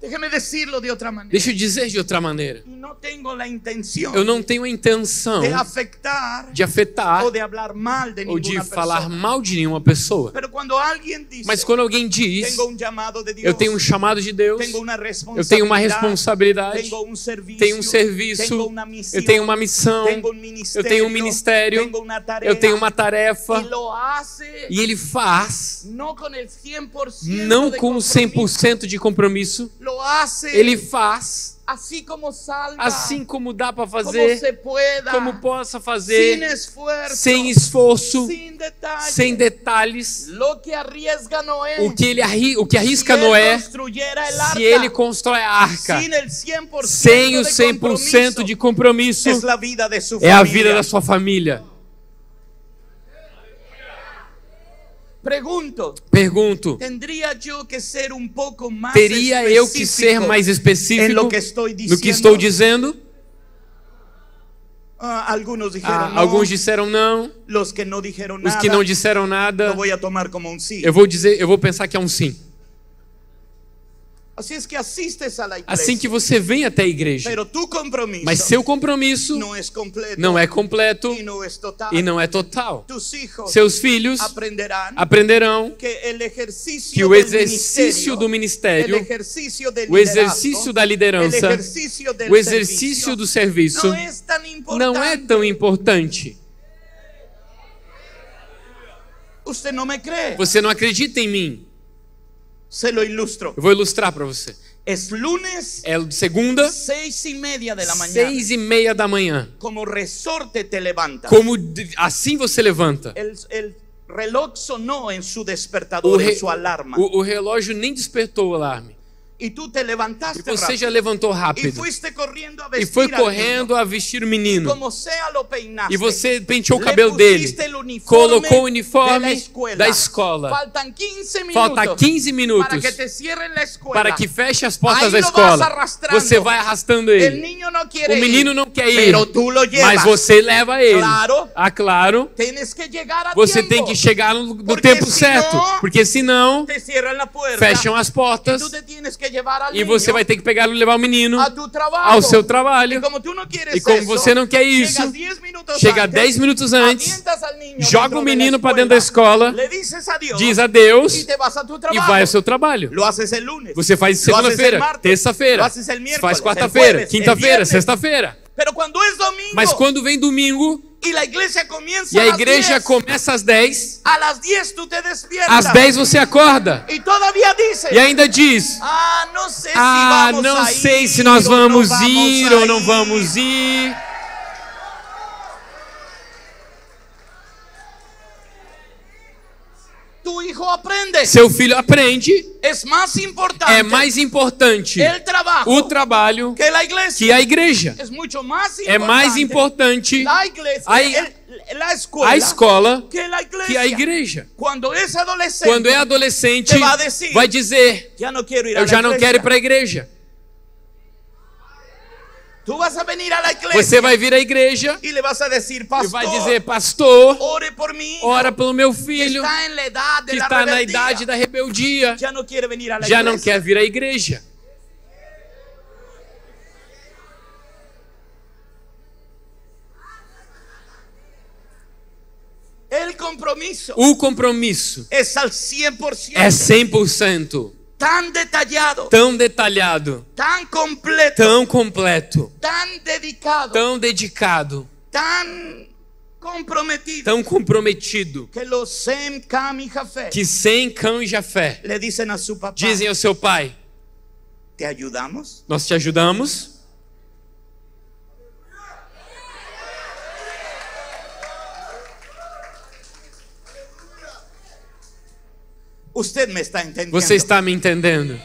S1: Déjeme decirlo de otra manera.
S2: Deixa eu dizer de outra maneira.
S1: No tengo la intención
S2: Eu não tenho a intenção
S1: de afectar
S2: de afetar
S1: o de hablar mal de
S2: ou de
S1: ninguna
S2: falar
S1: persona.
S2: mal de nenhuma pessoa.
S1: Pero cuando alguien dice,
S2: Mas quando alguém diz,
S1: tengo un llamado de Dios,
S2: eu tenho um chamado de Deus,
S1: tengo una
S2: eu tenho uma responsabilidade,
S1: tengo un servicio,
S2: tenho um serviço,
S1: tengo una misión,
S2: eu tenho uma missão,
S1: tengo un
S2: eu
S1: ministerio,
S2: tenho um ministério,
S1: tengo una tarea,
S2: eu tenho uma tarefa,
S1: y lo hace
S2: e ele faz,
S1: no con el 100%
S2: não
S1: de
S2: com
S1: compromiso,
S2: 100% de compromisso,
S1: lo hace
S2: ele faz
S1: así como salga,
S2: assim como dá para
S1: como
S2: fazer,
S1: se pueda,
S2: como possa
S1: sin
S2: fazer,
S1: esfuerzo,
S2: sem esforço,
S1: sin detalle.
S2: sem detalhes.
S1: Lo que arriesga Noé,
S2: O que arrisca
S1: si él
S2: Noé,
S1: construyera el arca,
S2: se ele constrói a arca
S1: sin el 100%
S2: sem o
S1: de
S2: 100% de compromisso,
S1: es la vida de su
S2: é a
S1: familia.
S2: vida da sua família. Pergunto,
S1: ¿tendría yo que ser un poco más
S2: teria eu que ser
S1: específico
S2: mais
S1: en
S2: específico
S1: lo que estoy
S2: no
S1: diciendo?
S2: que estou dizendo?
S1: Algunos dijeron no,
S2: Alguns disseram não,
S1: los que no dijeron
S2: os
S1: nada,
S2: que não disseram nada,
S1: lo voy a tomar como un sí.
S2: eu vou pensar que é um sim.
S1: Así es que asistes a la iglesia,
S2: Assim que você vem até a igreja,
S1: pero tu compromiso
S2: mas seu compromisso
S1: no es completo
S2: não é completo
S1: y no es total.
S2: e não é total.
S1: Tus hijos
S2: Seus filhos aprenderão
S1: que el ejercicio
S2: que o
S1: del
S2: exercício do ministério,
S1: el ejercicio del
S2: o exercício da liderança,
S1: el ejercicio del
S2: o exercício do serviço
S1: no es tan importante.
S2: não é tão importante.
S1: Usted no me cree.
S2: Você não acredita em mim?
S1: Se lo ilustro.
S2: Eu vou ilustrar para você.
S1: Es lunes,
S2: É segunda,
S1: 6:30 de la mañana.
S2: 6:30 da manhã.
S1: Como resorte te levantas.
S2: Assim você levanta.
S1: El reloj sonó en su despertador, en su alarma.
S2: O relógio nem despertou o alarme.
S1: Y tú te levantaste
S2: E você
S1: rápido.
S2: já levantou
S1: Y
S2: rápido.
S1: fuiste corriendo a
S2: E
S1: vestir
S2: foi
S1: al niño.
S2: correndo a vestir o menino.
S1: Como sea lo peinaste.
S2: E você penteou o
S1: Le
S2: cabelo dele.
S1: pusiste el uniforme
S2: Colocou o
S1: de
S2: uniforme
S1: la
S2: da escola.
S1: Faltan 15 minutos.
S2: Falta 15 minutos
S1: para que te cierren la escuela.
S2: para que feche as portas
S1: Ahí
S2: da
S1: lo
S2: escola.
S1: vas arrastrando.
S2: Você vai arrastando
S1: El
S2: ele.
S1: niño no quiere
S2: O menino
S1: ir,
S2: não quer ir,
S1: pero tú lo llevas.
S2: mas você leva ele.
S1: Claro.
S2: Claro.
S1: Tienes que llegar a
S2: Você
S1: tiempo.
S2: tem que chegar no
S1: Porque
S2: tempo
S1: se
S2: certo.
S1: não,
S2: Porque senão,
S1: te cierran la puerta.
S2: fecham as portas.
S1: Y tú te tienes que llevar al
S2: E você
S1: niño
S2: vai ter que pegar e levar o menino
S1: a tu trabajo.
S2: ao seu trabalho.
S1: Y como tú no quieres
S2: E como
S1: eso,
S2: você não quer isso,
S1: llegas 10 minutos
S2: chega
S1: antes,
S2: 10 minutos antes,
S1: avientas al niño
S2: joga
S1: dentro
S2: o
S1: de la
S2: menino para
S1: escuela,
S2: dentro da escola,
S1: le dices adiós,
S2: diz adeus
S1: y te vas a tu
S2: e
S1: trabajo.
S2: vai ao seu trabalho.
S1: Lo haces el lunes.
S2: Você faz
S1: Lo haces el
S2: segunda-feira,
S1: martes,
S2: terça-feira,
S1: lo haces el miércoles,
S2: faz
S1: el
S2: quarta-feira,
S1: jueves, el
S2: quinta-feira,
S1: viernes.
S2: sexta-feira.
S1: Pero cuando es domingo
S2: Mas quando vem domingo
S1: y la iglesia comienza
S2: e a
S1: a las
S2: igreja
S1: 10,
S2: começa às 10,
S1: a las 10 tú te despiertas.
S2: às 10 você acorda
S1: y todavía dices,
S2: e ainda diz:
S1: no sé si
S2: ah,
S1: vamos
S2: não
S1: a
S2: sei
S1: ir,
S2: se nós
S1: o no
S2: vamos
S1: vamos
S2: ir
S1: a
S2: ou não
S1: ir.
S2: vamos ir.
S1: Tu hijo aprende.
S2: Seu filho aprende,
S1: Es más importante
S2: é mais importante
S1: el trabajo
S2: o trabalho
S1: que la iglesia.
S2: que a igreja.
S1: Es mucho más
S2: É mais importante
S1: la iglesia, la
S2: a escola
S1: que la iglesia.
S2: que a igreja.
S1: Cuando es adolescente,
S2: Quando é adolescente, vai dizer:
S1: ya no quiero ir a
S2: eu
S1: la
S2: já não
S1: iglesia.
S2: quero ir para a igreja.
S1: Tú vas a venir a la iglesia
S2: Você vai vir à igreja
S1: y le vas a decir,
S2: e
S1: pastor,
S2: vai dizer: pastor,
S1: ore por mí,
S2: ora pelo meu
S1: que
S2: filho
S1: está en la edad de
S2: que
S1: la
S2: está na
S1: rebeldía.
S2: idade da rebeldia,
S1: Ya no quiere venir a la
S2: já
S1: iglesia.
S2: não quer vir à igreja.
S1: El compromiso
S2: O compromisso
S1: es al 100%.
S2: é 100%,
S1: Tan detallado,
S2: tão detalhado,
S1: tan completo,
S2: tão completo,
S1: tan dedicado,
S2: tão dedicado,
S1: tan comprometido,
S2: tão comprometido,
S1: que los Sem, Cam y Jafé
S2: que Sem, Cão e Jafé
S1: le dicen a su papá,
S2: dizem ao seu pai:
S1: ¿te ayudamos?
S2: nós te ajudamos.
S1: Usted me está entendiendo.
S2: Você está me entendendo?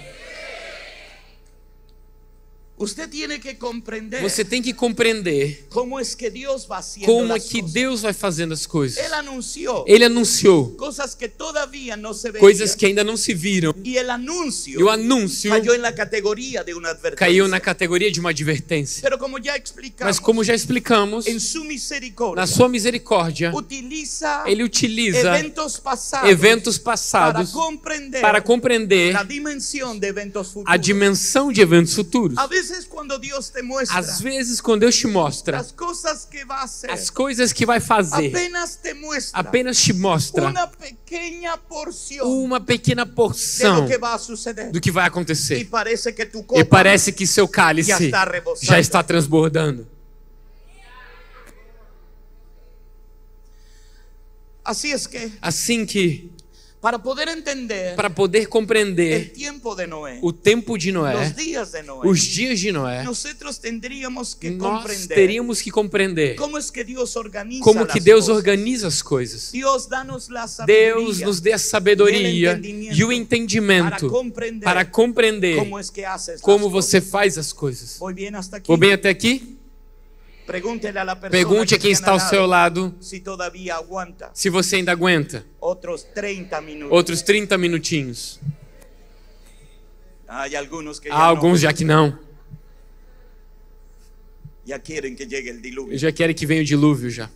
S1: Usted tiene que comprender
S2: Você tem que compreender
S1: cómo es que Dios va haciendo
S2: como é
S1: las
S2: que
S1: cosas.
S2: Deus vai fazendo as coisas.
S1: Él anunció
S2: Ele anunciou
S1: cosas que todavía no se veían.
S2: coisas que ainda não se viram.
S1: Y el anuncio
S2: E o anúncio
S1: cayó en la categoría de una advertencia.
S2: caiu na categoria de uma advertência.
S1: Pero como ya explicamos,
S2: Mas como já explicamos,
S1: en su misericordia,
S2: na sua misericórdia,
S1: utiliza
S2: Ele utiliza
S1: eventos
S2: passados
S1: para comprender
S2: para compreender
S1: la dimensión de eventos futuros.
S2: a dimensão de eventos futuros.
S1: A veces cuando Dios te muestra
S2: Às vezes, quando Deus te mostra
S1: las cosas que va a hacer,
S2: as coisas que vai fazer,
S1: apenas te muestra
S2: apenas te mostra
S1: una pequeña porción
S2: uma pequena
S1: de
S2: porção
S1: lo que va a suceder.
S2: do que vai
S1: Y
S2: acontecer.
S1: parece que tu
S2: E
S1: copa
S2: parece que seu cálice
S1: já está rebosando.
S2: já está transbordando.
S1: Así es que
S2: Assim que,
S1: para poder entender
S2: para poder
S1: el
S2: compreender
S1: tiempo de Noé,
S2: o tempo de Noé,
S1: los días de Noé,
S2: os dias de Noé,
S1: nosotros tendríamos que
S2: nós
S1: comprender
S2: teríamos que compreender
S1: cómo es que Dios organiza
S2: como que
S1: las
S2: Deus
S1: cosas.
S2: organiza as coisas.
S1: Dios danos la
S2: Deus
S1: sabiduría
S2: nos dê a sabedoria e o entendimento para compreender
S1: cómo es que haces
S2: como
S1: las
S2: você
S1: cosas.
S2: faz as coisas.
S1: Voy bien hasta aquí.
S2: Vou bem até aqui?
S1: Pregúntele a la persona
S2: Pergunte a
S1: que
S2: quem
S1: tiene
S2: está ao
S1: al
S2: seu
S1: lado
S2: lado
S1: si todavía aguanta
S2: se você ainda aguenta
S1: otros 30 minutos.
S2: outros 30 minutinhos.
S1: Hay algunos que
S2: Há
S1: ya,
S2: alguns já que não.
S1: ya quieren que llegue el diluvio.
S2: Já querem que venha o dilúvio já.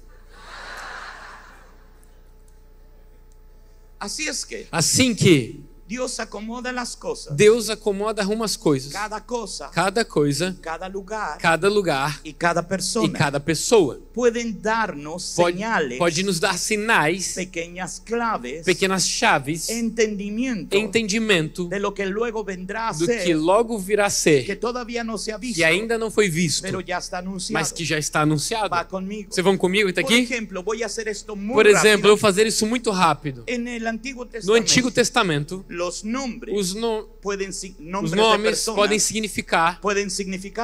S1: Así es que
S2: Assim que
S1: Dios acomoda las cosas,
S2: Deus acomoda, arruma as coisas.
S1: cada cosa,
S2: Cada coisa,
S1: cada lugar
S2: cada lugar
S1: y cada
S2: e
S1: persona
S2: cada pessoa
S1: pueden darnos
S2: pode,
S1: señales,
S2: pode nos dar sinais,
S1: pequeñas claves,
S2: pequenas chaves,
S1: entendimiento
S2: entendimento
S1: de lo que luego vendrá a
S2: do
S1: ser,
S2: que logo virá a
S1: que
S2: ser,
S1: todavía no se ha visto,
S2: que ainda não foi visto,
S1: pero ya está anunciado.
S2: mas que já está anunciado.
S1: Va conmigo.
S2: Vocês vão comigo até
S1: Por
S2: aqui?
S1: ejemplo, voy a hacer esto muy
S2: Por exemplo, eu
S1: rápido.
S2: vou fazer isso muito rápido.
S1: En el Antiguo
S2: No
S1: Testamento,
S2: Antigo Testamento,
S1: los nombres
S2: os
S1: pueden
S2: os
S1: nombres de
S2: nomes
S1: personas
S2: podem significar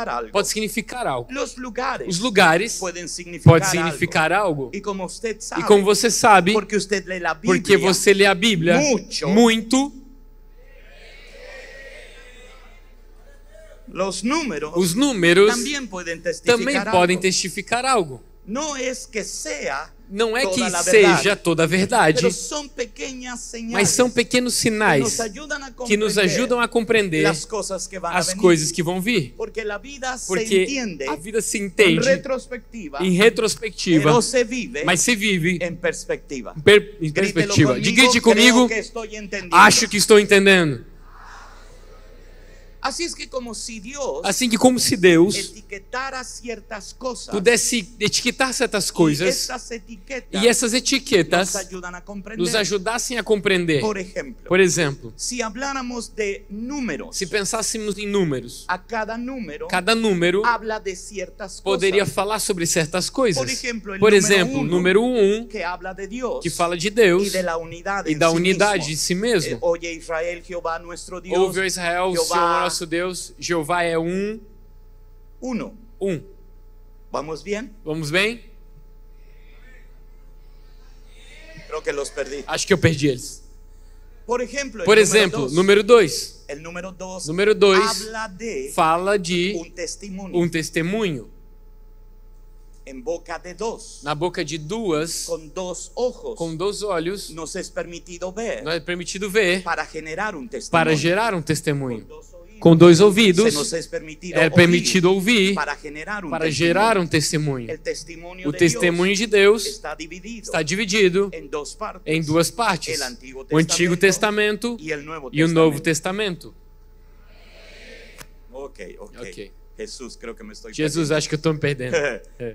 S1: algo.
S2: pode significar algo.
S1: Los lugares
S2: Os lugares
S1: pueden significar,
S2: pode significar algo.
S1: algo. Y como usted sabe,
S2: E como você sabe,
S1: porque usted lee la Biblia,
S2: porque você lê a Bíblia muito,
S1: los números
S2: os números
S1: también pueden testificar
S2: também podem
S1: algo.
S2: testificar algo.
S1: No es que sea
S2: Não é que
S1: toda la
S2: seja
S1: verdade,
S2: toda a verdade,
S1: pero son pequeñas señales
S2: mas são pequenos
S1: que
S2: sinais que nos ajudam a compreender
S1: las cosas que van a
S2: as
S1: venir.
S2: coisas que vão vir.
S1: Porque la vida se
S2: Porque
S1: entiende
S2: a vida se
S1: en
S2: entende
S1: retrospectiva,
S2: em retrospectiva,
S1: pero se vive
S2: mas se vive
S1: en perspectiva.
S2: em
S1: Grítelo
S2: perspectiva.
S1: conmigo,
S2: Grite
S1: creo
S2: comigo,
S1: que estoy entendiendo.
S2: acho que estou entendendo.
S1: Así es que como si Dios
S2: Assim que como se Deus
S1: etiquetara ciertas cosas,
S2: pudesse etiquetar certas
S1: y
S2: coisas
S1: esas etiquetas
S2: e essas etiquetas
S1: nos ayudan a comprender.
S2: nos ajudassem a compreender.
S1: Por ejemplo,
S2: Por exemplo,
S1: si habláramos de números,
S2: se pensássemos em números,
S1: a cada número
S2: habla
S1: de ciertas
S2: poderia
S1: cosas.
S2: falar sobre certas coisas.
S1: Por
S2: exemplo,
S1: o
S2: número 1,
S1: que habla de Dios
S2: que fala de Deus
S1: y de la unidad
S2: e
S1: en
S2: da
S1: sí
S2: unidade
S1: mismo.
S2: em si mesmo.
S1: Oye Israel, Jehová nuestro Dios,
S2: Ouve, ó Israel, o
S1: Jeová
S2: Senhor nosso Deus, Jeová é
S1: uno.
S2: um.
S1: ¿Vamos bien?
S2: Vamos bem?
S1: Creo que los perdí.
S2: Acho que eu perdi eles.
S1: Por ejemplo,
S2: Por exemplo, número 2.
S1: el número 2
S2: Número 2
S1: habla de
S2: fala de
S1: un testimonio
S2: testemunho
S1: en boca de dos,
S2: na boca de duas,
S1: con dos ojos.
S2: com 2 olhos.
S1: Nos es permitido ver
S2: Não é permitido ver
S1: para generar un testimonio.
S2: para gerar um testemunho.
S1: Dos oídos.
S2: Com 2
S1: Se
S2: ouvidos
S1: nos es permitido,
S2: é permitido ouvir
S1: para generar un
S2: para
S1: testimonio.
S2: gerar um testemunho.
S1: El testimonio
S2: O
S1: de
S2: testemunho
S1: Dios
S2: de Deus
S1: está dividido
S2: está dividido
S1: en dos partes.
S2: em 2 partes:
S1: El Antiguo
S2: o Antigo Testamento
S1: y el Nuevo
S2: e o Novo
S1: Testamento.
S2: Testamento.
S1: Ok. Jesús, creo que me estoy
S2: Jesus, acho que eu estou me perdendo.
S1: perdiendo.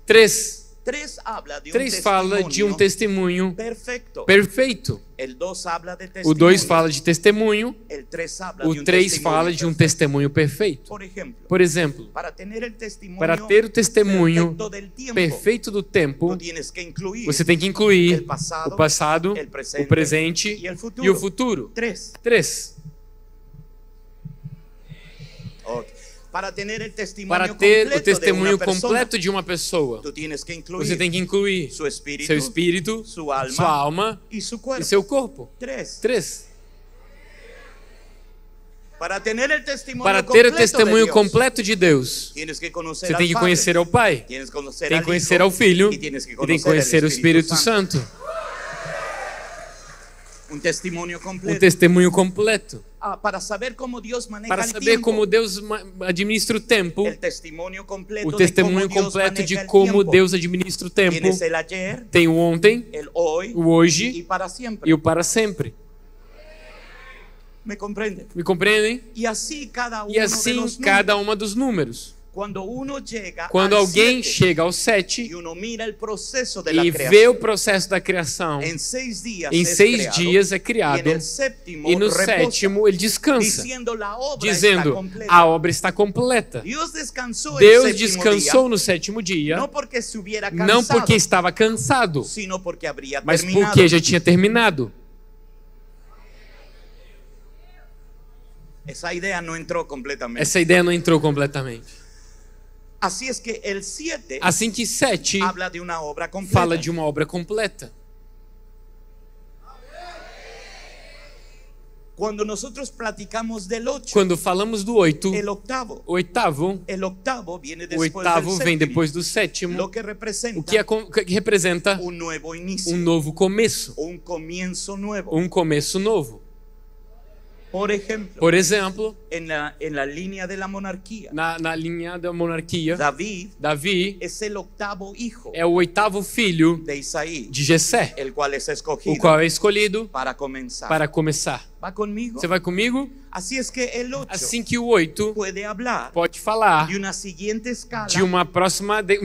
S1: Tres.
S2: 3
S1: habla de un
S2: 3 fala de um testemunho
S1: perfecto.
S2: perfeito.
S1: El 2 habla de
S2: O
S1: testimonio.
S2: 2 fala de testemunho.
S1: El 3 habla
S2: O
S1: de un
S2: 3
S1: testimonio
S2: fala de um
S1: perfecto.
S2: testemunho perfeito.
S1: Por ejemplo,
S2: Por exemplo,
S1: para ter o testemunho
S2: para ter o testemunho
S1: perfecto del tiempo,
S2: perfeito do tempo,
S1: tú tienes que incluir
S2: você tem que incluir
S1: el pasado,
S2: o passado,
S1: el presente
S2: o presente
S1: y el futuro.
S2: e o futuro.
S1: 3.
S2: 3.
S1: Okay. Para ter o
S2: Para
S1: testemunho
S2: ter o
S1: completo
S2: testemunho
S1: de uma persona,
S2: completo de uma pessoa,
S1: tú tienes que incluir
S2: você tem que incluir
S1: su espíritu,
S2: seu espírito,
S1: su alma,
S2: sua alma
S1: y su
S2: e
S1: cuerpo.
S2: seu corpo.
S1: 3.
S2: 3.
S1: Para ter o testemunho
S2: Para ter o
S1: completo
S2: testemunho
S1: de Deus,
S2: completo de Deus,
S1: tienes que conhecer
S2: você
S1: al
S2: tem que
S1: Padre,
S2: conhecer ao Pai,
S1: tienes que conhecer
S2: tem
S1: al
S2: que conhecer
S1: Hijo,
S2: ao Filho
S1: e tienes que
S2: e tem que conhecer o Espírito Santo.
S1: Um testemunho
S2: Um
S1: completo.
S2: testemunho completo.
S1: Para saber como Deus maneja
S2: Para
S1: o
S2: saber
S1: tempo.
S2: como Deus administra o tempo,
S1: O testemunho completo
S2: o testemunho completo de como Deus administra o tempo.
S1: Tienes el ayer,
S2: Tem o ontem,
S1: el hoy
S2: o hoje
S1: y para siempre.
S2: e o para sempre.
S1: ¿Me comprende?
S2: Me compreendem?
S1: Y así cada uno
S2: E
S1: de
S2: assim
S1: los
S2: cada
S1: números.
S2: uma dos números.
S1: Quando
S2: alguém
S1: 7,
S2: chega ao 7
S1: e uno mira el proceso de la
S2: e
S1: creación,
S2: vê o processo da criação,
S1: en 6 días
S2: em
S1: es
S2: 6
S1: creado,
S2: dias é
S1: y
S2: criado,
S1: en el séptimo
S2: e no
S1: reposa,
S2: sétimo ele descansa,
S1: diciendo la obra está
S2: dizendo:
S1: completa.
S2: a obra está completa.
S1: Deus descansou
S2: Deus
S1: el séptimo
S2: descansou
S1: día,
S2: no sétimo dia,
S1: no porque se hubiera cansado,
S2: não porque estava cansado,
S1: sino porque habría
S2: mas
S1: terminado.
S2: porque já tinha terminado.
S1: Esa idea no entró completamente.
S2: Essa ideia não entrou completamente.
S1: Así es que el 7
S2: Assim que 7
S1: habla de una obra completa.
S2: fala de uma obra completa.
S1: Cuando nosotros platicamos del 8,
S2: Quando falamos do 8,
S1: el octavo,
S2: o oitavo
S1: viene
S2: O
S1: después
S2: oitavo
S1: del
S2: vem
S1: séptimo,
S2: depois do sétimo,
S1: lo que representa
S2: o que representa
S1: un nuevo inicio,
S2: novo começo,
S1: un comienzo nuevo.
S2: começo novo.
S1: Por ejemplo,
S2: Por exemplo,
S1: en la línea de la monarquía,
S2: na linha da monarquia,
S1: David
S2: Davi
S1: es el octavo hijo
S2: é o oitavo filho
S1: de Isaí,
S2: de Jessé,
S1: el cual es
S2: o
S1: escogido
S2: qual é escolhido
S1: para comenzar.
S2: para começar.
S1: ¿Va conmigo?
S2: Você vai comigo?
S1: Así es que el 8
S2: Assim que o 8
S1: puede hablar
S2: pode falar
S1: de una siguiente escala,
S2: de um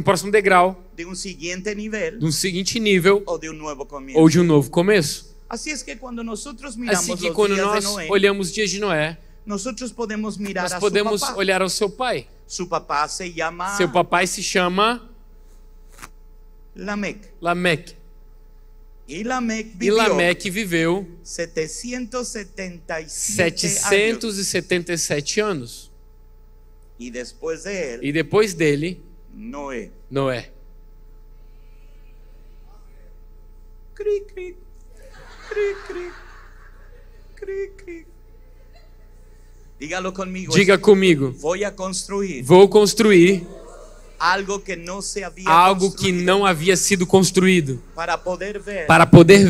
S2: próximo degrau,
S1: de un siguiente nivel
S2: de um seguinte nível
S1: o de un nuevo comienzo.
S2: ou de um novo começo.
S1: Así es que cuando nosotros miramos
S2: Assim que
S1: los
S2: quando
S1: días de
S2: nós
S1: Noé,
S2: olhamos os dias de Noé,
S1: nosotros podemos mirar
S2: nós
S1: a
S2: podemos
S1: su papá.
S2: olhar ao seu pai.
S1: Su papá se llama
S2: Seu papai se chama
S1: Lamec.
S2: Lameque.
S1: Y Lamec
S2: E
S1: vivió
S2: Lameque viveu
S1: 777 años.
S2: 777 anos.
S1: Y después de él,
S2: E depois dele,
S1: Noé.
S2: Noé.
S1: Cri, cri, cri, cri, cri, cri. Dígalo conmigo.
S2: Diga comigo.
S1: Voy a construir
S2: Vou construir
S1: algo que no se había
S2: algo que
S1: construido
S2: não havia sido construído,
S1: para poder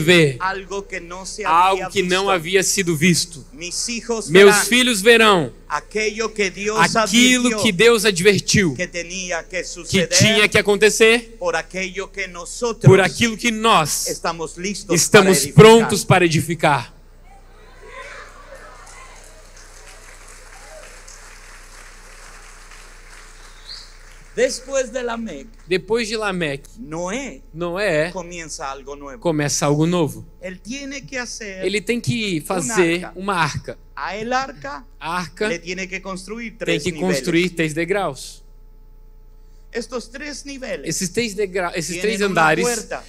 S1: ver
S2: algo
S1: que no se había
S2: que não
S1: visto.
S2: havia sido visto.
S1: Mis hijos
S2: Meus
S1: verán
S2: filhos verão
S1: aquello que Dios
S2: aquilo
S1: advirtió
S2: que Deus advertiu
S1: que tenía que
S2: que
S1: suceder
S2: tinha que acontecer,
S1: por aquello que nosotros
S2: por aquilo que nós
S1: estamos listos
S2: estamos
S1: para edificar.
S2: prontos para edificar.
S1: Después de Lamec,
S2: Depois de Lameque,
S1: Noé
S2: Noé
S1: comienza algo nuevo.
S2: começa algo novo.
S1: Él tiene que hacer
S2: Ele tem que fazer
S1: arca.
S2: uma arca.
S1: a el arca,
S2: A arca
S1: le tiene que construir
S2: tem
S1: tres
S2: que
S1: niveles.
S2: construir 3 degraus.
S1: Estos tres niveles.
S2: Esses
S1: Tienen
S2: três
S1: uma
S2: andares,
S1: puerta.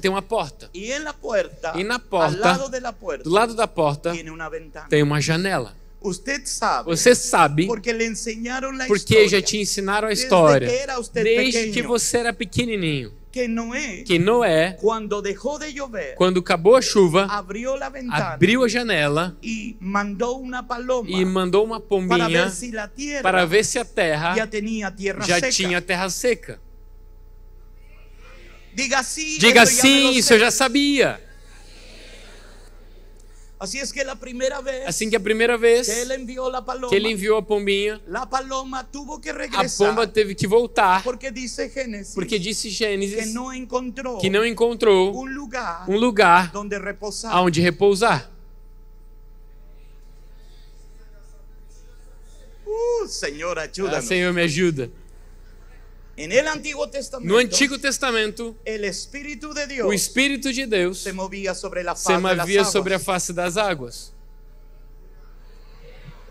S2: tem uma porta.
S1: Y en la puerta,
S2: Y na porta,
S1: al lado de la puerta,
S2: Do lado da porta
S1: tiene una ventana.
S2: tem uma janela.
S1: Usted sabe,
S2: Você sabe,
S1: porque le enseñaron la
S2: porque
S1: historia,
S2: já te ensinaram a
S1: desde
S2: história,
S1: que era usted
S2: desde
S1: pequeño,
S2: que você era pequenininho,
S1: que Noé,
S2: que Noé,
S1: cuando dejó de llover,
S2: quando acabou a chuva,
S1: abrió la ventana
S2: abriu a janela
S1: y mandó una paloma
S2: e mandou uma
S1: para
S2: pombinha
S1: ver si la tierra
S2: para ver se a terra
S1: ya tenía tierra
S2: já
S1: seca.
S2: tinha terra seca.
S1: Diga sí,
S2: Diga
S1: eso ya me lo
S2: sim, isso
S1: sé.
S2: eu já sabia.
S1: Así es que la primera vez
S2: Assim que a primeira vez
S1: que él envió la paloma,
S2: que ele enviou a pombinha,
S1: la paloma tuvo que
S2: a
S1: regresar
S2: pomba teve que voltar,
S1: porque dice Génesis
S2: porque disse
S1: que
S2: Gênesis
S1: no encontró
S2: que não encontrou
S1: un lugar
S2: lugar
S1: donde reposar.
S2: aonde repousar.
S1: Señor,
S2: Ah,
S1: ayúdanos.
S2: Senhor, me ajuda.
S1: En el Antiguo Testamento,
S2: No Antigo Testamento,
S1: el Espíritu de
S2: o
S1: Dios
S2: Espírito de Deus
S1: se movía sobre la
S2: se
S1: faz de las
S2: movia
S1: aguas.
S2: sobre a face das águas.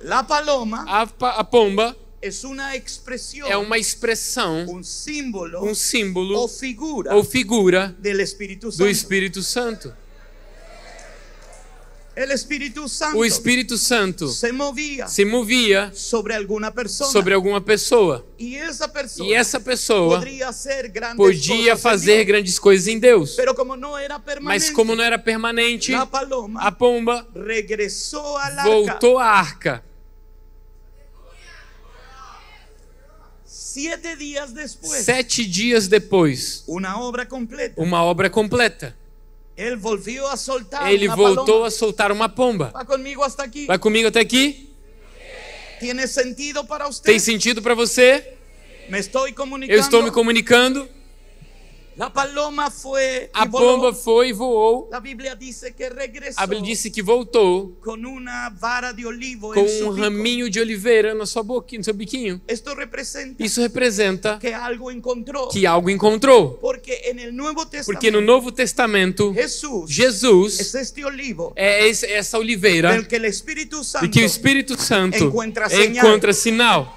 S1: La paloma
S2: A pomba
S1: es una expresión,
S2: é uma expressão,
S1: un símbolo
S2: um símbolo
S1: o figura
S2: ou figura
S1: del Espíritu
S2: do
S1: Santo.
S2: Espírito Santo.
S1: El Espíritu Santo
S2: O Espírito Santo
S1: se movía
S2: se movia
S1: sobre alguna persona
S2: sobre alguma pessoa.
S1: y esa persona
S2: E essa pessoa
S1: podría hacer grandes
S2: podia
S1: cosas en
S2: fazer
S1: Dios.
S2: grandes coisas em Deus.
S1: Pero como no era permanente,
S2: Mas como não era permanente,
S1: la paloma
S2: a pomba
S1: regresó al arca
S2: voltou à arca
S1: 7 días después,
S2: 7 dias depois,
S1: una obra completa.
S2: uma obra completa.
S1: Él volvió a soltar
S2: Ele
S1: una
S2: voltou
S1: paloma.
S2: a soltar uma pomba.
S1: ¿Va conmigo hasta aquí?
S2: Vai comigo até aqui?
S1: ¿Tiene sentido para usted?
S2: Tem sentido para você?
S1: Me estoy
S2: Eu
S1: comunicando.
S2: estou me comunicando.
S1: La paloma fue
S2: A
S1: y voló.
S2: pomba foi e voou.
S1: La Biblia dice que regresó
S2: A Bíblia disse que voltou
S1: con una vara de olivo
S2: com
S1: en su pico.
S2: raminho de oliveira na sua boquinha, no seu biquinho.
S1: Esto representa
S2: Isso representa
S1: que algo encontró.
S2: que algo encontrou.
S1: Porque en el Nuevo Testamento,
S2: Porque no Novo Testamento,
S1: Jesús
S2: Jesus
S1: es este olivo
S2: é essa oliveira
S1: del que el Espíritu Santo
S2: de que o Espírito Santo
S1: encontra señal.
S2: encontra sinal.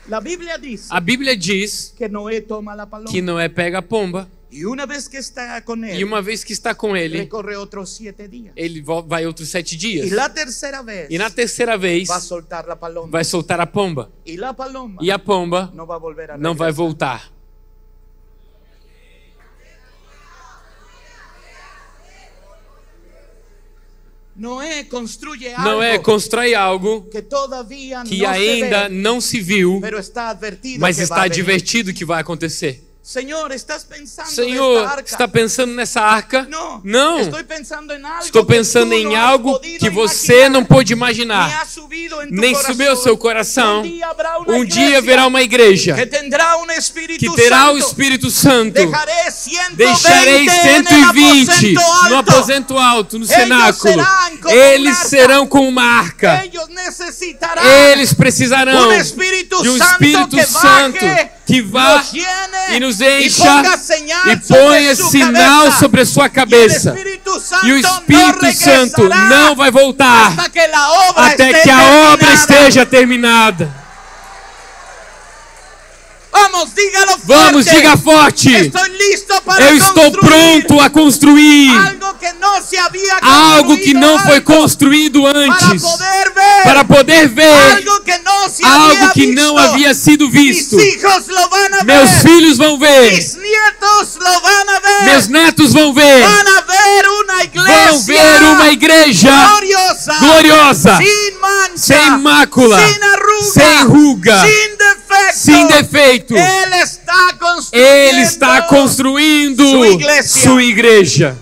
S1: La Biblia dice
S2: A Bíblia diz
S1: que Noé toma la paloma
S2: que Noé pega a pomba
S1: y una vez que está con él,
S2: e uma vez que está com ele,
S1: recorre otros 7 días.
S2: ele vai outros 7
S1: Y
S2: dias.
S1: la tercera vez
S2: E na terceira vez
S1: va a soltar la paloma.
S2: vai soltar a pomba.
S1: Y la paloma
S2: E a pomba
S1: no va a volver a
S2: não vai
S1: regresar.
S2: voltar.
S1: Noé construye algo
S2: Noé constrói algo
S1: que todavía
S2: que
S1: no
S2: ainda
S1: se ve,
S2: não se viu,
S1: pero está advertido
S2: mas
S1: que va
S2: está
S1: a venir.
S2: advertido que vai acontecer.
S1: Señor, ¿estás pensando
S2: Senhor,
S1: nesta arca?
S2: está pensando nessa arca?
S1: No,
S2: Não.
S1: Estoy pensando en algo
S2: Estou
S1: que
S2: pensando
S1: tú
S2: em
S1: no has
S2: algo
S1: podido
S2: que você
S1: imaginar,
S2: não pôde
S1: ni
S2: imaginar,
S1: ha subido en tu
S2: nem
S1: corazón.
S2: subiu ao seu coração.
S1: Un día habrá una
S2: Um dia
S1: iglesia
S2: haverá uma igreja
S1: que tendrá un Espíritu
S2: que terá o
S1: Santo.
S2: Espírito Santo.
S1: Dejaré 120
S2: Deixarei
S1: en el
S2: 120
S1: aposento
S2: no
S1: alto.
S2: aposento alto, no cenáculo.
S1: serão como
S2: Eles
S1: uma arca.
S2: serão como uma arca.
S1: Ellos necesitarán
S2: Eles precisarão
S1: un Espíritu
S2: de um
S1: Santo
S2: Espírito
S1: que
S2: Santo
S1: baje,
S2: que vá
S1: nos llene
S2: e nos
S1: y
S2: encha
S1: ponga señal
S2: e
S1: sobre
S2: ponha
S1: su
S2: sinal
S1: cabeza.
S2: sobre a sua cabeça. E o Espírito Santo não vai voltar
S1: hasta que la obra
S2: até
S1: esté
S2: que a obra
S1: terminada.
S2: esteja terminada.
S1: Vamos, dígalo
S2: Vamos,
S1: fuerte.
S2: diga forte.
S1: Estou listo para
S2: Eu estou
S1: construir
S2: pronto a construir
S1: algo que não se havia
S2: algo que não foi
S1: construído
S2: construído antes,
S1: para poder ver
S2: algo
S1: que não se
S2: algo que
S1: havia
S2: não
S1: visto.
S2: havia sido visto.
S1: Mis hijos lo van a
S2: Meus
S1: ver.
S2: filhos vão ver,
S1: Mis nietos lo van a ver.
S2: meus netos vão ver,
S1: Van a ver una iglesia
S2: vão ver uma igreja
S1: gloriosa,
S2: gloriosa,
S1: sin mancha,
S2: sem mácula,
S1: sin arruga,
S2: sem ruga,
S1: sin defecto.
S2: sem defeito.
S1: Ele está construindo,
S2: Ele está construindo sua igreja.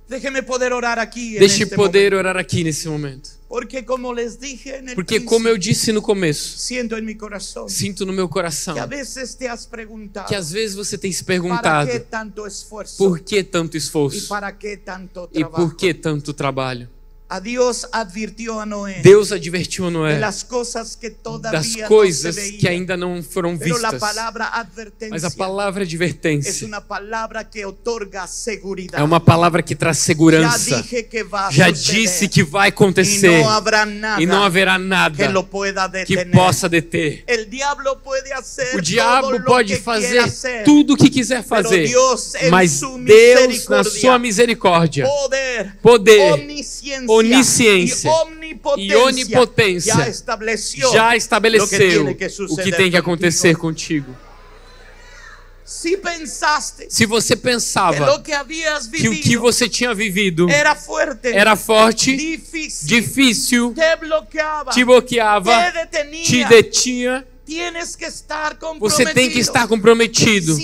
S1: Déjeme poder orar aqui.
S2: Deixe
S1: neste
S2: poder
S1: momento.
S2: orar aqui nesse momento.
S1: Porque como les dije en el
S2: Porque como eu
S1: principio,
S2: disse no começo,
S1: siento en mi corazón
S2: sinto no meu coração
S1: que a veces te has preguntado
S2: que às vezes você tem se
S1: para
S2: perguntado
S1: qué tanto esfuerzo
S2: por que tanto
S1: y
S2: esforço
S1: para qué tanto
S2: e
S1: trabajo.
S2: por que tanto trabalho.
S1: A Dios advirtió a Noé
S2: Deus advertiu a
S1: de
S2: Noé
S1: las cosas que
S2: das
S1: todavía
S2: coisas
S1: no se
S2: que
S1: veían.
S2: ainda não foram
S1: Pero la
S2: vistas.
S1: palabra advertencia
S2: Mas a palavra
S1: es
S2: advertência
S1: una palabra que otorga seguridad.
S2: é uma palavra que traz
S1: Ya
S2: segurança.
S1: dije que va a
S2: Já
S1: suceder.
S2: disse que vai
S1: Y
S2: acontecer
S1: no habrá nada
S2: e não haverá nada
S1: que lo pueda
S2: que
S1: detener.
S2: possa deter.
S1: El diablo puede hacer
S2: O
S1: todo
S2: diabo
S1: lo
S2: pode
S1: que
S2: fazer
S1: quiera hacer.
S2: tudo o que quiser
S1: Pero
S2: fazer,
S1: Dios en
S2: mas
S1: su
S2: Deus, na
S1: misericordia,
S2: sua misericórdia,
S1: poder,
S2: poder,
S1: onisciência
S2: onisciência
S1: e
S2: e onipotência
S1: já estabeleceu
S2: já
S1: lo que
S2: estabeleceu
S1: tiene que
S2: o que
S1: suceder
S2: tem que acontecer
S1: contigo.
S2: contigo.
S1: Se pensaste
S2: Se você
S1: que
S2: pensava
S1: lo que habías
S2: que o que
S1: vivido
S2: você tinha vivido
S1: era fuerte,
S2: era forte,
S1: difícil,
S2: difícil,
S1: te bloqueava,
S2: te bloqueava,
S1: te detenía,
S2: te detinha,
S1: tienes que estar
S2: você tem que estar comprometido.